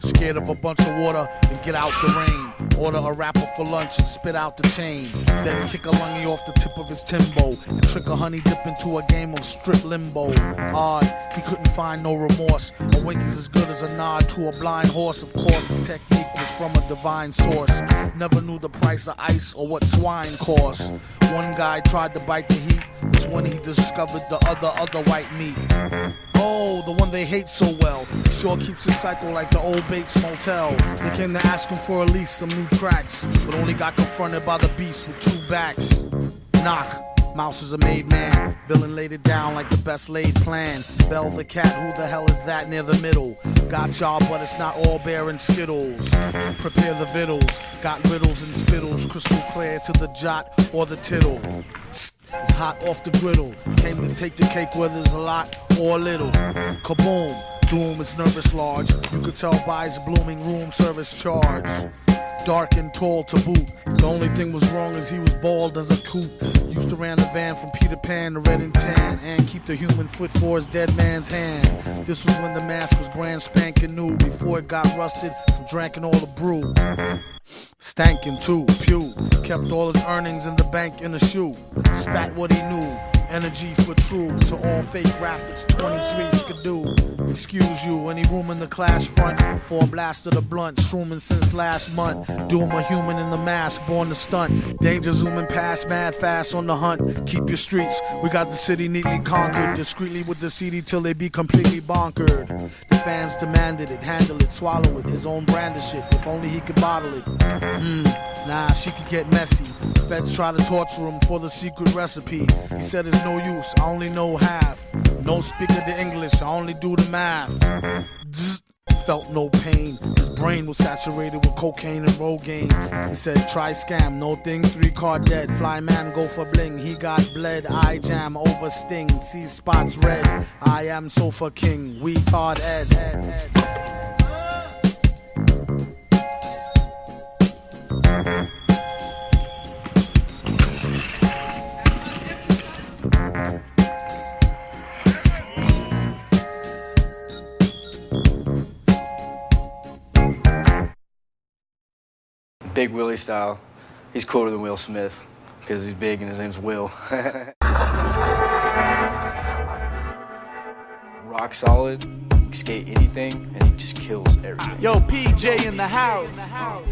Scared of a bunch of water, then get out the rain. Order a rapper for lunch and spit out the chain. Then kick a lungy off the tip of his Timbo and trick a honey dip into a game of strip limbo. Odd, he couldn't find no remorse. A wink is as good as a nod to a blind horse. Of course, his technique was from a divine source. Never knew the price of ice or what swine cost. One guy tried to bite the heat. It's when he discovered the other white meat. Oh, the one they hate so well. He sure keeps his cycle like the old Bates Motel. They came to ask him for at least some new tracks, but only got confronted by the beast with two backs. Knock. Mouse is a made man. Villain laid it down like the best laid plan. Bell the cat, who the hell is that near the middle? Got y'all, but it's not all bear and skittles. Prepare the vittles. Got riddles and spittles. Crystal clear to the jot or the tittle. It's hot off the griddle. Came to take the cake whether there's a lot or a little. Kaboom. Doom is nervous large. You could tell by his blooming room service charge. dark and tall to boot. The only thing was wrong is he was bald as a coot. Used to ran the van from Peter Pan to Red and Tan, and keep the human foot for his dead man's hand. This was when the mask was brand spanking new, before it got rusted from drinking all the brew. Stankin' too, pew. Kept all his earnings in the bank in a shoe. Spat what he knew. Energy for true. To all fake rapids, 23 skidoo. Excuse you, any room in the class front for a blast of the blunt. Shrooming since last month. Doom a human in the mask, born to stunt. Danger zooming past, mad fast on the hunt. Keep your streets, we got the city neatly conquered. Discreetly with the CD till they be completely bonkered. The fans demanded it, handle it, swallow it. His own brand of shit, if only he could bottle it. Nah, she could get messy. Feds try to torture him for the secret recipe. He said it's no use, I only know half. No speaker the English, I only do the math. Zzz, felt no pain. His brain was saturated with cocaine and Rogaine. He said try scam, no thing, 3 card dead. Fly man go for bling, he got bled. I jam over sting, see spots red. I am sofa king, we Todd Ed. Big Willie style. He's cooler than Will Smith because he's big and his name's Will. Rock solid, skate anything, and he just kills everything. Yo, PJ in the house,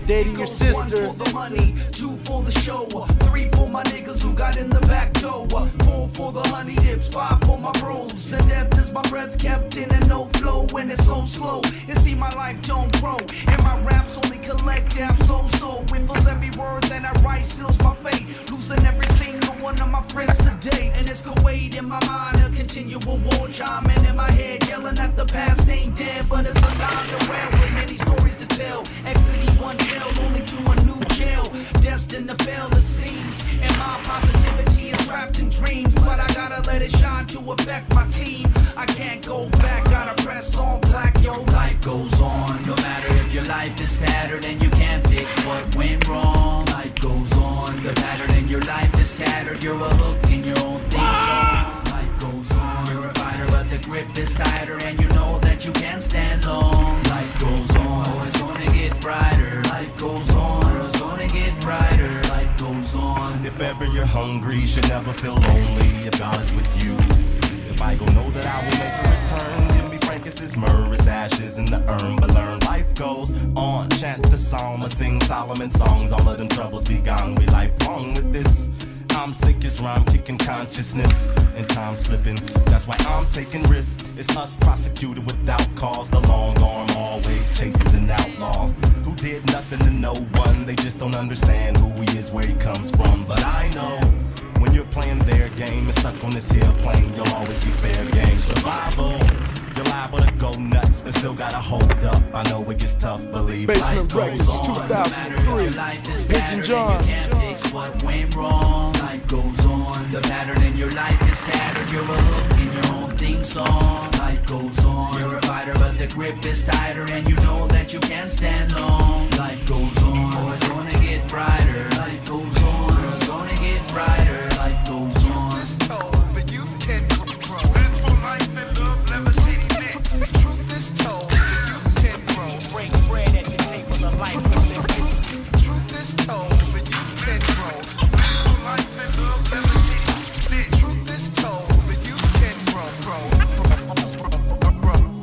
dating your sister. 1 for the money, 2 for the show, 3 for my niggas who got in the back door, 4 for the honey dips, 5 for my bros. And death is my breath kept in and no flow when it's so slow. And see my life don't grow, and my raps only collect half so. Whiffles every word that I write seals my fate, losing every single one of my friends today. And it's Kuwait in my mind, a continual war chiming in my head, yelling at the past ain't dead, but it's alive and well with many stories to tell. Exiting one cell, only to a new jail, destined to fail it seems. And my positivity is trapped in dreams, but I gotta let it shine to affect my team. I can't go back, gotta press on black. Yo, life goes on, no matter if your life is tattered and you can't fix what went wrong. Life goes on, the pattern in your life is scattered. You're a hook in your own theme song. Life goes on, you're a fighter, but the grip is tighter, and you know that you can't stand long. Life goes on, oh, it's gonna get brighter. Life goes on, oh, it's gonna get brighter. Life goes on. If ever you're hungry, you should never feel lonely if God is with you. If I go know that I will make a return, give me Francis' myrrh, his ashes in the urn. But learn life goes on, chant the psalm, or sing Solomon songs. All of them troubles be gone, we lifelong with this. I'm sick as rhyme kicking consciousness and time slipping. That's why I'm taking risks. It's us prosecuted without cause. The long arm always chases an outlaw who did nothing to no one. They just don't understand who he is, where he comes from. But I know when you're playing their game and stuck on this here plane, you'll always be fair game. Survival. You're liable to go nuts, but still gotta hold up. I know it gets tough, believe. Basement Records, 2003. Pigeon John. You can't fix what went wrong. Life goes on. The pattern in your life is scattered. You're a hook in your own theme song. Life goes on. You're a fighter, but the grip is tighter, and you know that you can't stand long. Life goes on. Oh, it's gonna get brighter. Life goes on. Oh, it's gonna get brighter. Life goes on. The youth can grow. Live for life and love, levitating. Truth is told, the youth can grow. Break bread and you take from the life we live. Truth is told, the youth can grow. Live for life and love, levitating. Truth is told, the youth can grow.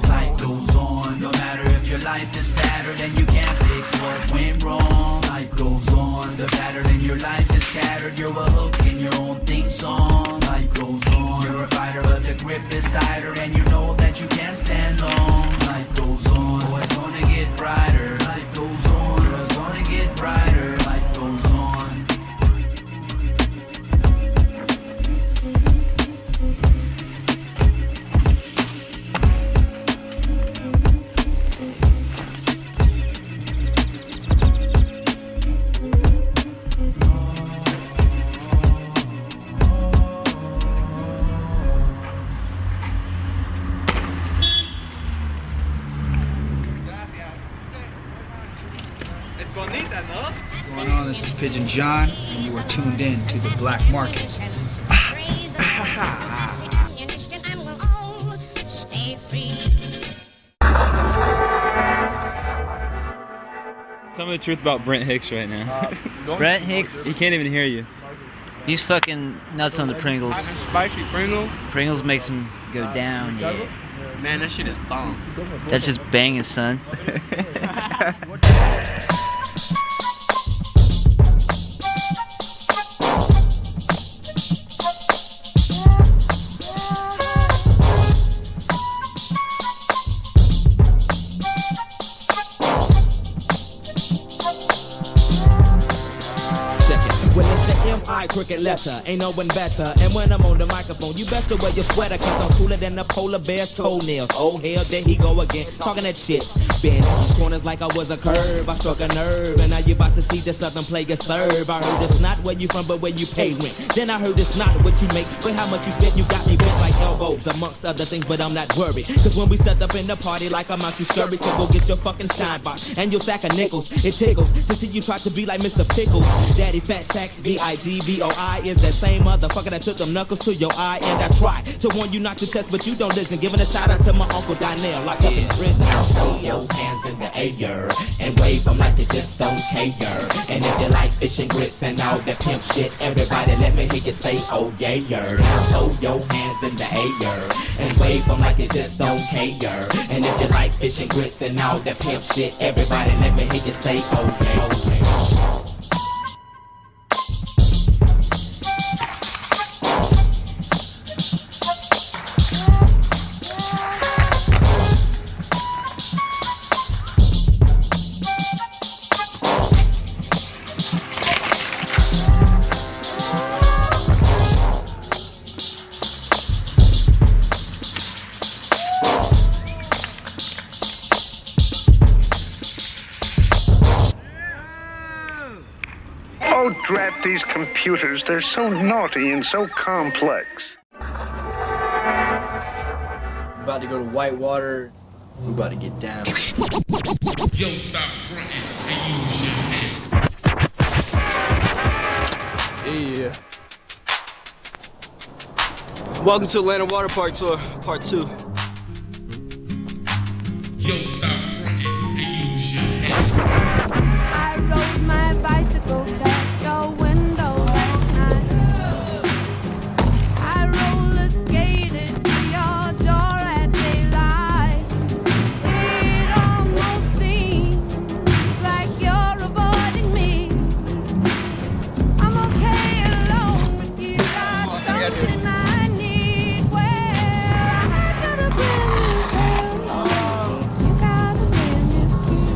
Life goes on, no matter if your life is tattered and you can't fix what went wrong. Life goes on, the pattern in your life is scattered. You're a hook in your own theme song. Life goes on, you're a fighter, but the grip is tighter, and you know that you can't stand long. Life goes on, oh, it's gonna get brighter. Life goes on, oh, it's gonna get brighter. Life goes on. What's going on? This is Pigeon John, and you are tuned in to the Black Market. Tell me the truth about Brent Hicks right now. Brent Hicks? He can't even hear you. He's fucking nuts on the Pringles. Spicy Pringle? Pringles makes him go down, yeah. Man, that shit is bomb. That's just banging, son. Cricket letter, ain't no one better. And when I'm on the microphone, you best to wear your sweater, cause I'm cooler than the polar bear's toenails. Oh hell, there he go again, talking that shit. Been at these corners like I was a curve, I struck a nerve, and now you about to see the southern player serve. I heard it's not where you from, but where you pay rent. Then I heard it's not what you make, but how much you spent. You got me bent like elbows, amongst other things, but I'm not worried. Cause when we stepped up in the party like I'm out, you scurry. So go get your fucking shine box and your sack of nickels. It tickles to see you try to be like Mr. Pickles. Daddy Fat Sacks, B-I-G-B-O-I is that same motherfucker that took them knuckles to your eye. And I try to warn you not to test, but you don't listen. Giving a shout out to my Uncle Donnell, locked up in prison. Throw your hands in the air and wave them like you just don't care. And if you like fish and grits and all that pimp shit, everybody let me hear you say, oh yeah. Now throw your hands in the air and wave them like you just don't care. And if you like fish and grits and all that pimp shit, everybody let me hear you say, oh yeah. Drat these computers, they're so naughty and so complex. About to go to Whitewater. We're about to get down. Yo, stop fronting and use your hand. Yeah. Welcome to Atlanta Water Park Tour, Part 2. Yo, stop fronting and use your hand. I rode my bicycle past your window last night. I roller skated to your door at daylight. It almost seems like you're avoiding me. I'm okay alone, but you got something I need. Where I could have been, you got a brand new key.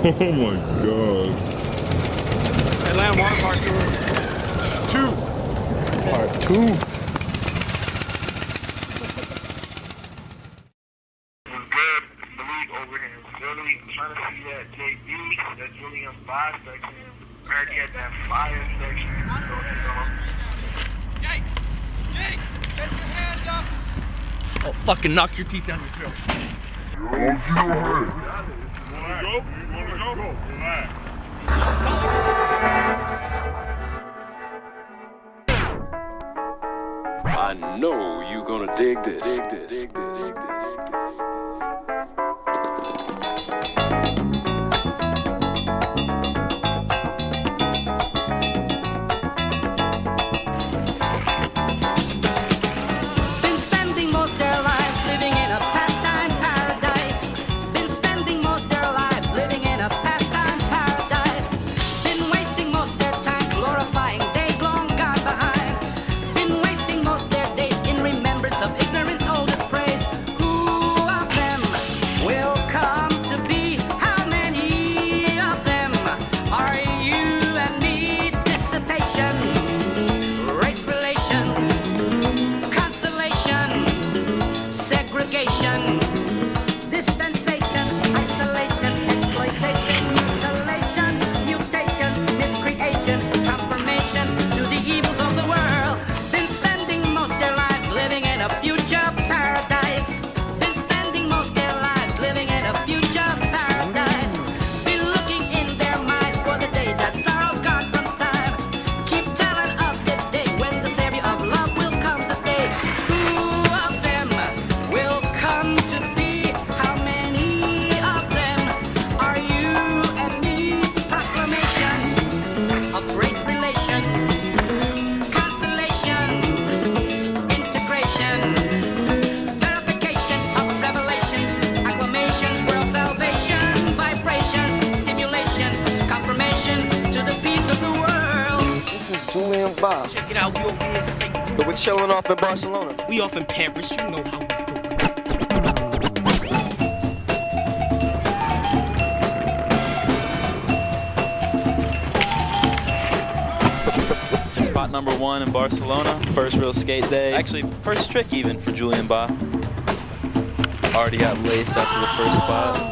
Oh my god. Atlanta Water Park Tour. 2. Part 2. Really trying to see that JB, that Julian 5 section. I heard he had that fire section. Jake! Jake! Get your hands up! I'll fucking knock your teeth down your throat. Don't you hurt. You wanna go? You wanna go? Relax. I know you're gonna dig this. Been spending most their lives living in a pastime paradise. Been spending most their lives living in a pastime paradise. Been wasting most their time glorifying days long gone behind. Been wasting most their days in remembrance of ignorance oldest praise. Who of them will come to be? How many of them are you and me? Dissipation, race relations, consolation, segregation, dispensation, isolation, exploitation, mutilation, mutations, miscreation, confirmation to the evils of the world. Been spending most their lives living in a future paradise. Been spending most their lives living in a future paradise. Been looking in their minds for the day that sorrow's gone from time. Keep telling of the day when the Savior of love will come to stay. Who of them will come to be? How many of them are you and me? Proclamation of race relations, consolation, integration, verification of revelations, acclamations, world salvation, vibrations, stimulation, confirmation to the peace of the world. This is Julian Bob. Check it out, we over here in St. But we're chilling off in Barcelona. We off in Paris, you know how we do. Spot number 1 in Barcelona. First real skate day. Actually, first trick even for Julian Ba. Already got laced after the first spot.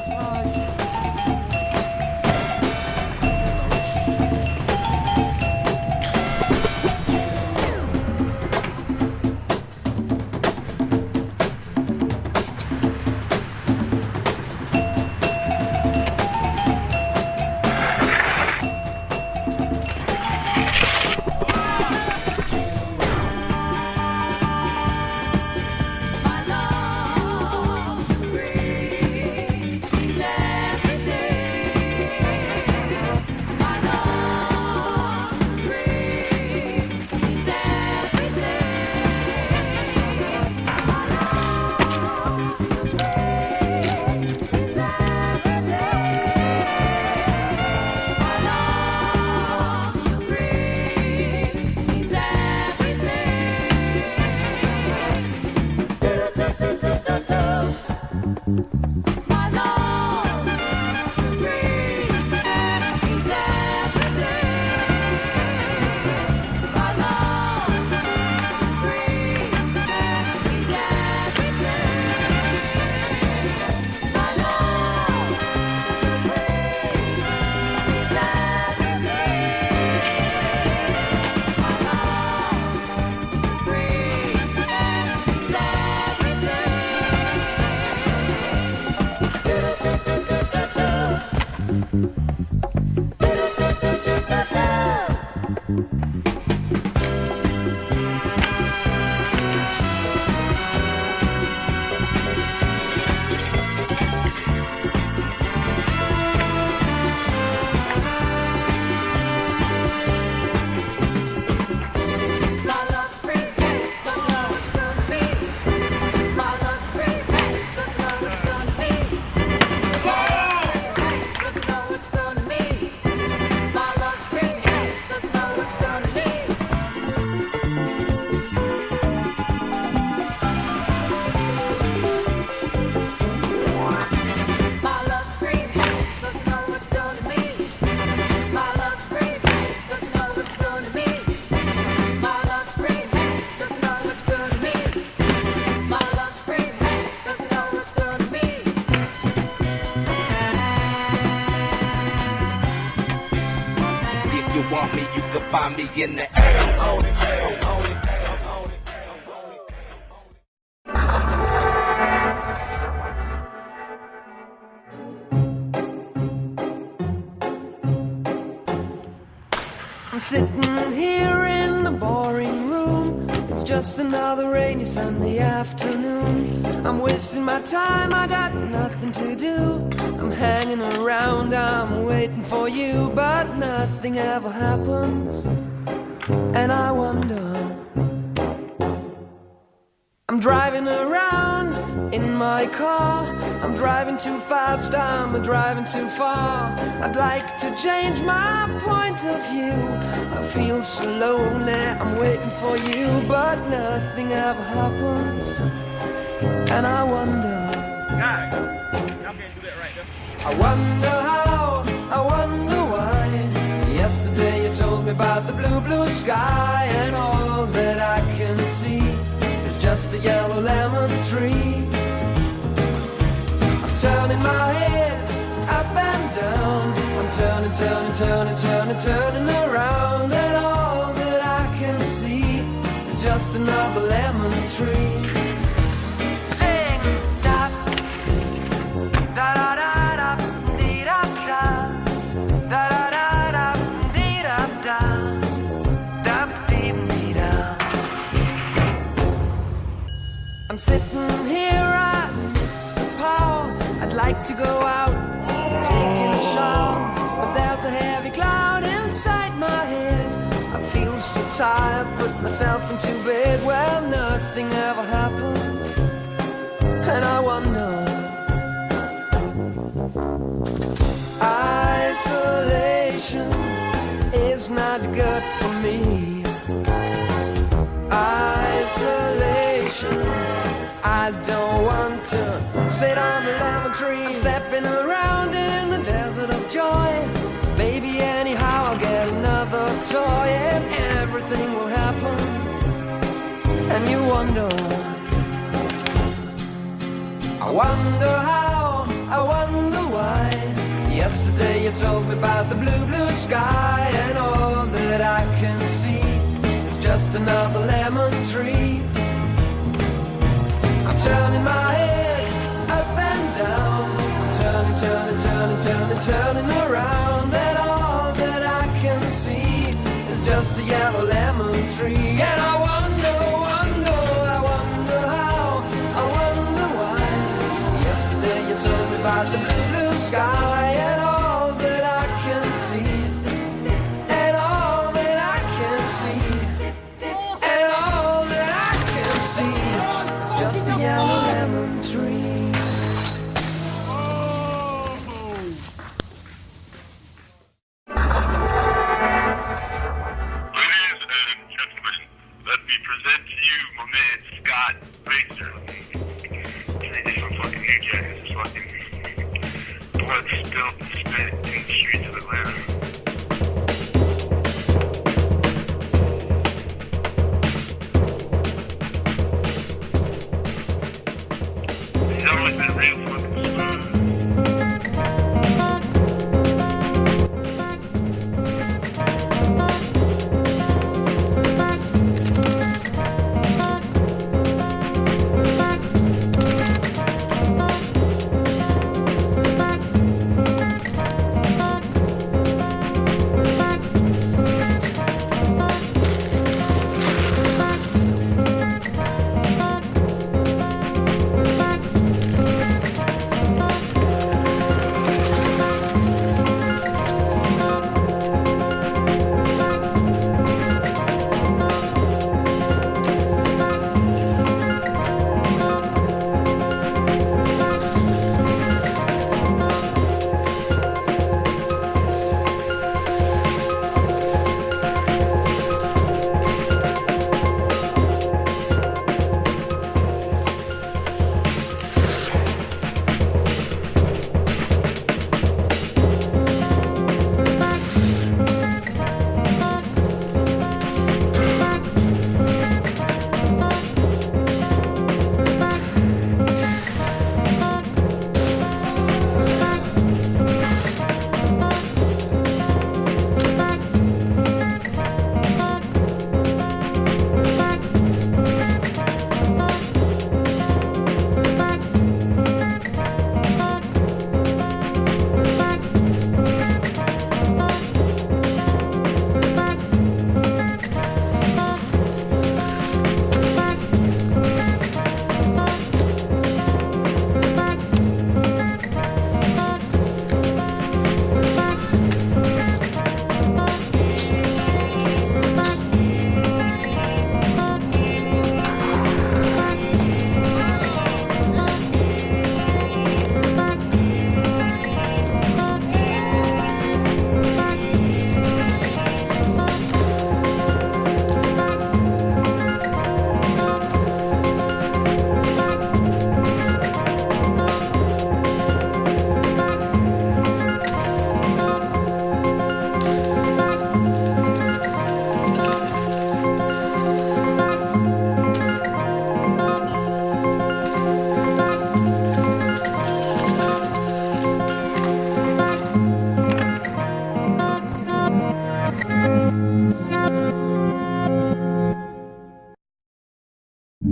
find me in the air. On it. I'm sitting here in the boring room. It's just another rainy Sunday afternoon. I'm wasting my time, I got nothing to do. I'm hanging around, I'm waiting for you, but nothing ever happens. And I wonder, I'm driving around in my car. I'm driving too fast, I'm driving too far. I'd like to change my point of view. I feel so lonely, I'm waiting for you, but nothing ever happens. And I wonder, I wonder how, I wonder why. Yesterday you told me about the blue, blue sky, and all that I can see is just a yellow lemon tree. I'm turning my head up and down. I'm turning, turning, turning, turning, turning around, and all that I can see is just another lemon tree. Sing da da da da da dee da da da da da da dee da da da dee dee da. I'm sitting here, I miss the power. I'd like to go out taking a shower, but there's a heavy cloud inside my head. I feel so tired, put myself into bed. Well, nothing ever happens, and I wonder. Isolation is not good for me. Isolation, I don't want to sit on the lemon tree. I'm stepping around in the desert of joy. Baby, anyhow, I'll get another toy, and everything will happen. And you wonder, I wonder how, I wonder why. Yesterday you told me about the blue, blue sky, and all that I can see is just another lemon tree. I'm turning my head up and down. I'm turning, turning, turning, turning, turning around, and all that I can see is just a yellow lemon tree. And I wonder, wonder, I wonder how, I wonder why. Yesterday you told me about the blue, blue sky, and all that I can see, and all that I can see, and all that I can see is just a yellow lemon tree. Ladies and gentlemen, let me present to you my man Scott Racer. This from fucking New Jack is fucking blood spilled and spit in the streets of Atlanta. He's always been real fucking smooth.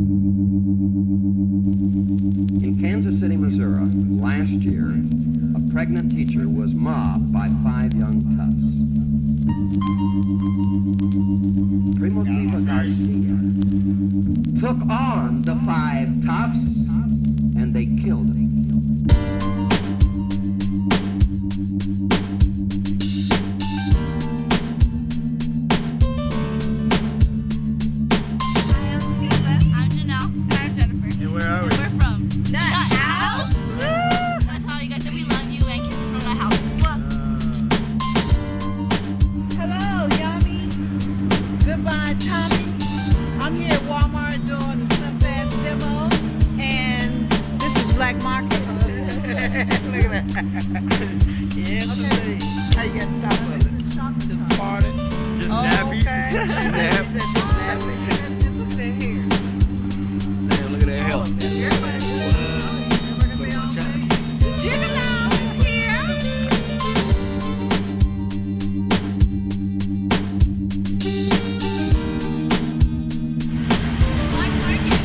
In Kansas City, Missouri, last year, a pregnant teacher was mobbed by 5 young toughs. Primotiva Garcia took on the 5 toughs, and they killed him. I'm Janelle. I'm Jennifer. And where are we? We're from Nut House. That's how you guys say we love you and kisses from Nut House. Hello, Yummy. Goodbye, Tommy. I'm here at Walmart doing the Sunfast demo, and this is Black Market. Look at that. Yeah, okay. How you get the top of it? Just party. Just nappy. Okay. Nappy. Look at here. Man, look at that hell.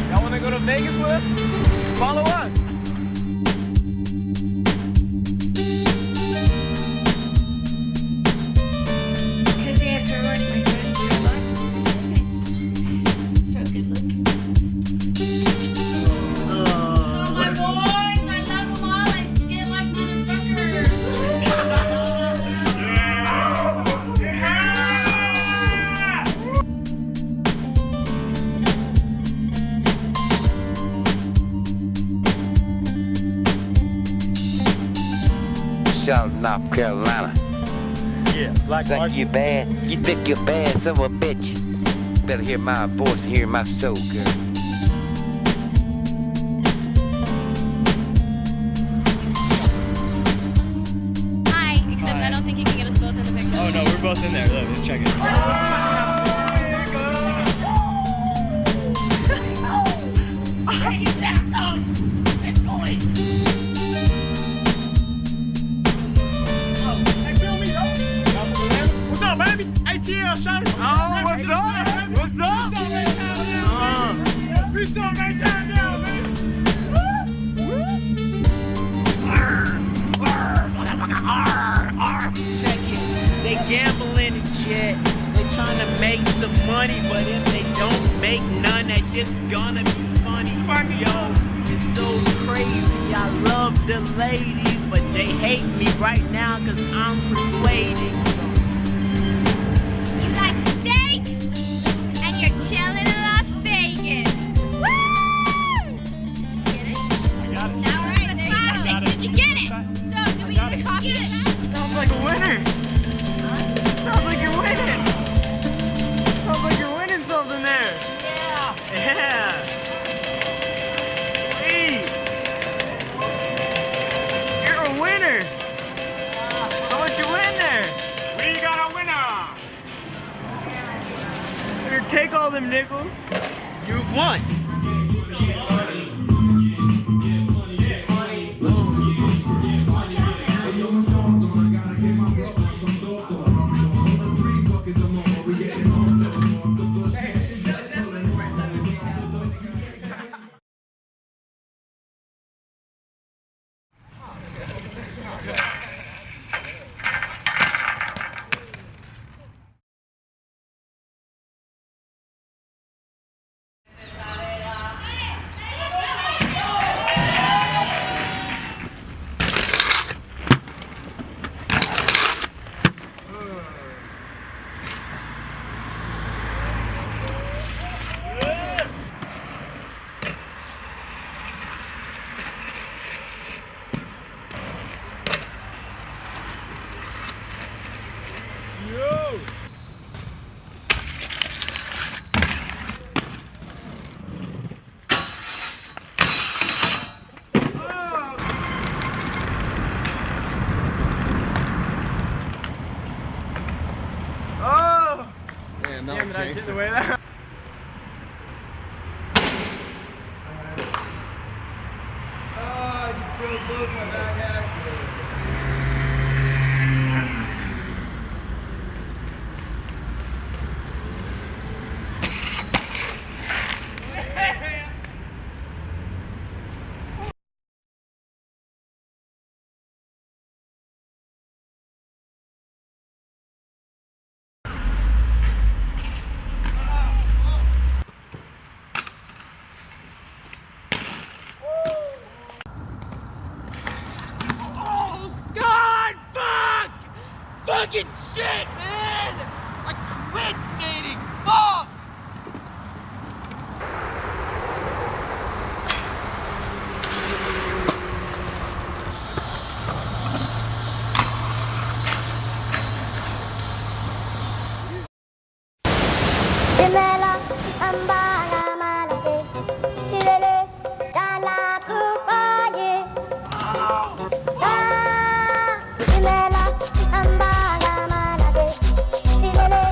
Y'all wanna go to Vegas with us? Follow us. Charlotte, North Carolina. Yeah, Black Think you bad? You think you're bad, son of a bitch? Better hear my voice and hear my soul, girl. Hi, except I don't think you can get us both in the picture. Oh no, we're both in there. Look, let's check it. What's up, baby? ATL, shout it. Oh, what's up? What's up? We still make time down, baby. Check it. They gambling and shit. They trying to make some money, but if they don't make none, that shit's gonna be funny. Yo, it's so crazy. I love the ladies, but they hate me right now because I'm persuading. You got steak, and you're chilling in Las Vegas. Woo! Get it? I got it. All right, there you go. Did you get it? So, do we need to copy it? Sounds like a winner. Sounds like you're winning. Sounds like you're winning something there. Yeah. Yeah. Sweet. You're a winner. How much you win there? We got a winner. Here, take all them nickels. You've won. Damn it, I did the way that. Oh, I just broke both my back axles. fucking shit, man! I quit skating! Fuck! Dimela, ambala malake, silele, dala kupaye. Dimela, ambala malake, silele,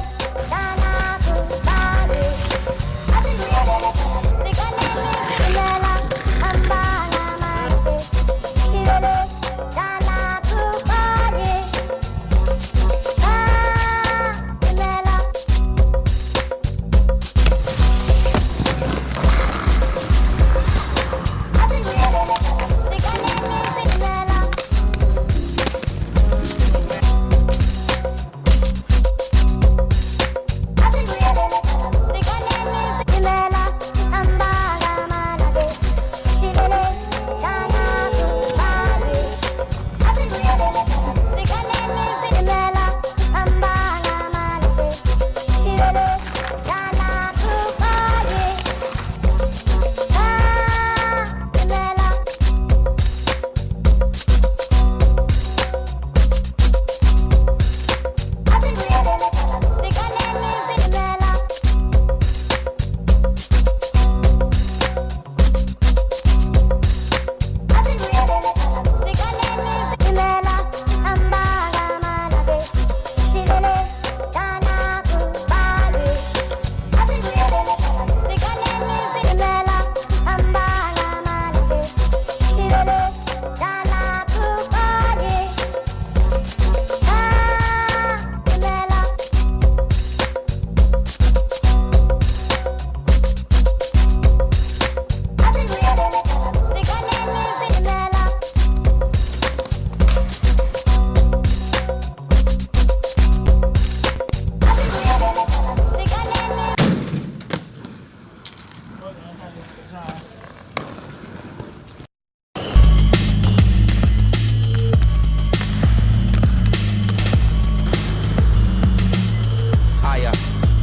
dala kupaye. Dimela, ambala malake, silele, dala kupaye. Dimela.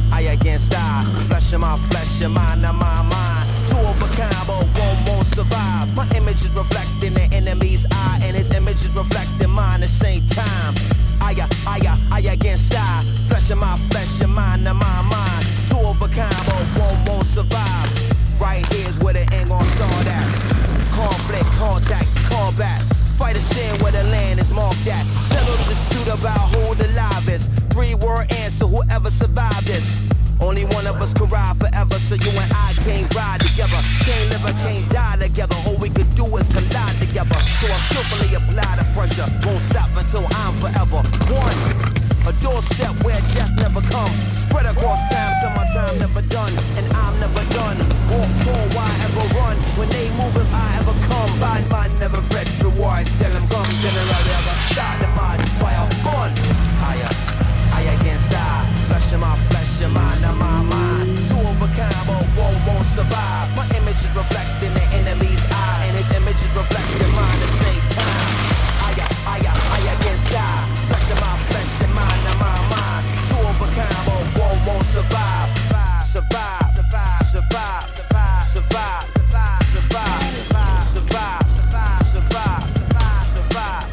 I against I, flesh of my flesh, your mind of my mind. Two of a kind, but one won't survive. My image is reflecting the enemy's eye, and his image is reflecting mine at the same time. I against I, flesh of my flesh, your mind of my mind. Two of a kind, but one won't survive. Right here's where the end gon' start at. Conflict, contact, combat. Fight a stand where the land is marked at. Settle the dispute about who the livest. 3-word answer, whoever survived this. Only one of us could ride forever, so you and I can't ride together. Can't live or can't die together. All we could do is collide together. So I skillfully apply the pressure. Won't stop until I'm forever one. A doorstep where death never come. Spread across time till my time never done. And I'm never done. Walk tall, why ever run? When they move, if I ever come. Bad man never fret, reward. Tell them come, generally ever start the mind. Fire, gun. I against I. Flesh of my flesh, your mind of my mind. Two of a kind, but one won't survive. My image is reflecting the enemy's eye, and his image is reflecting mine at the same time. I against I. Flesh of my flesh, your mind of my mind. Two of a kind, but one won't survive. Survive, survive, survive, survive, survive, survive, survive, survive, survive, survive, survive.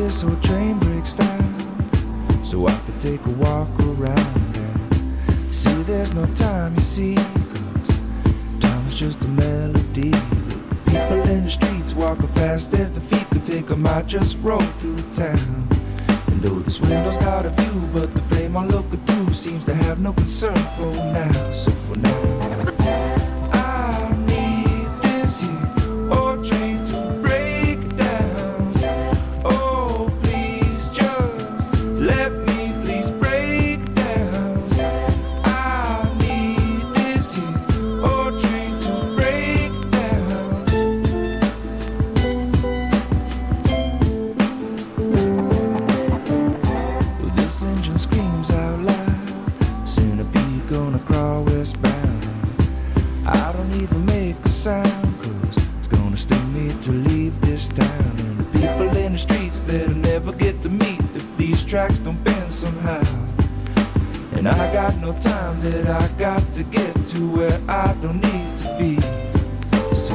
this whole train breaks down, so I could take a walk around and see there's no time, you see, 'cause time is just a melody. But the people in the streets walking fast as the feet could take them. I just roll through town, and though this window's got a view, but the flame I'm looking through seems to have no concern for now. So for now, I need this here old train to break down. Oh, please just let me please break down. I need this here old train to break down. Well, this engine screams out loud, centipede gonna crawl westbound. I don't even make a sound, 'cause it's gonna sting me to leave this town. And the people in the streets that'll never get to meet if these tracks don't bend somehow. And I got no time that I got to get to where I don't need to be. So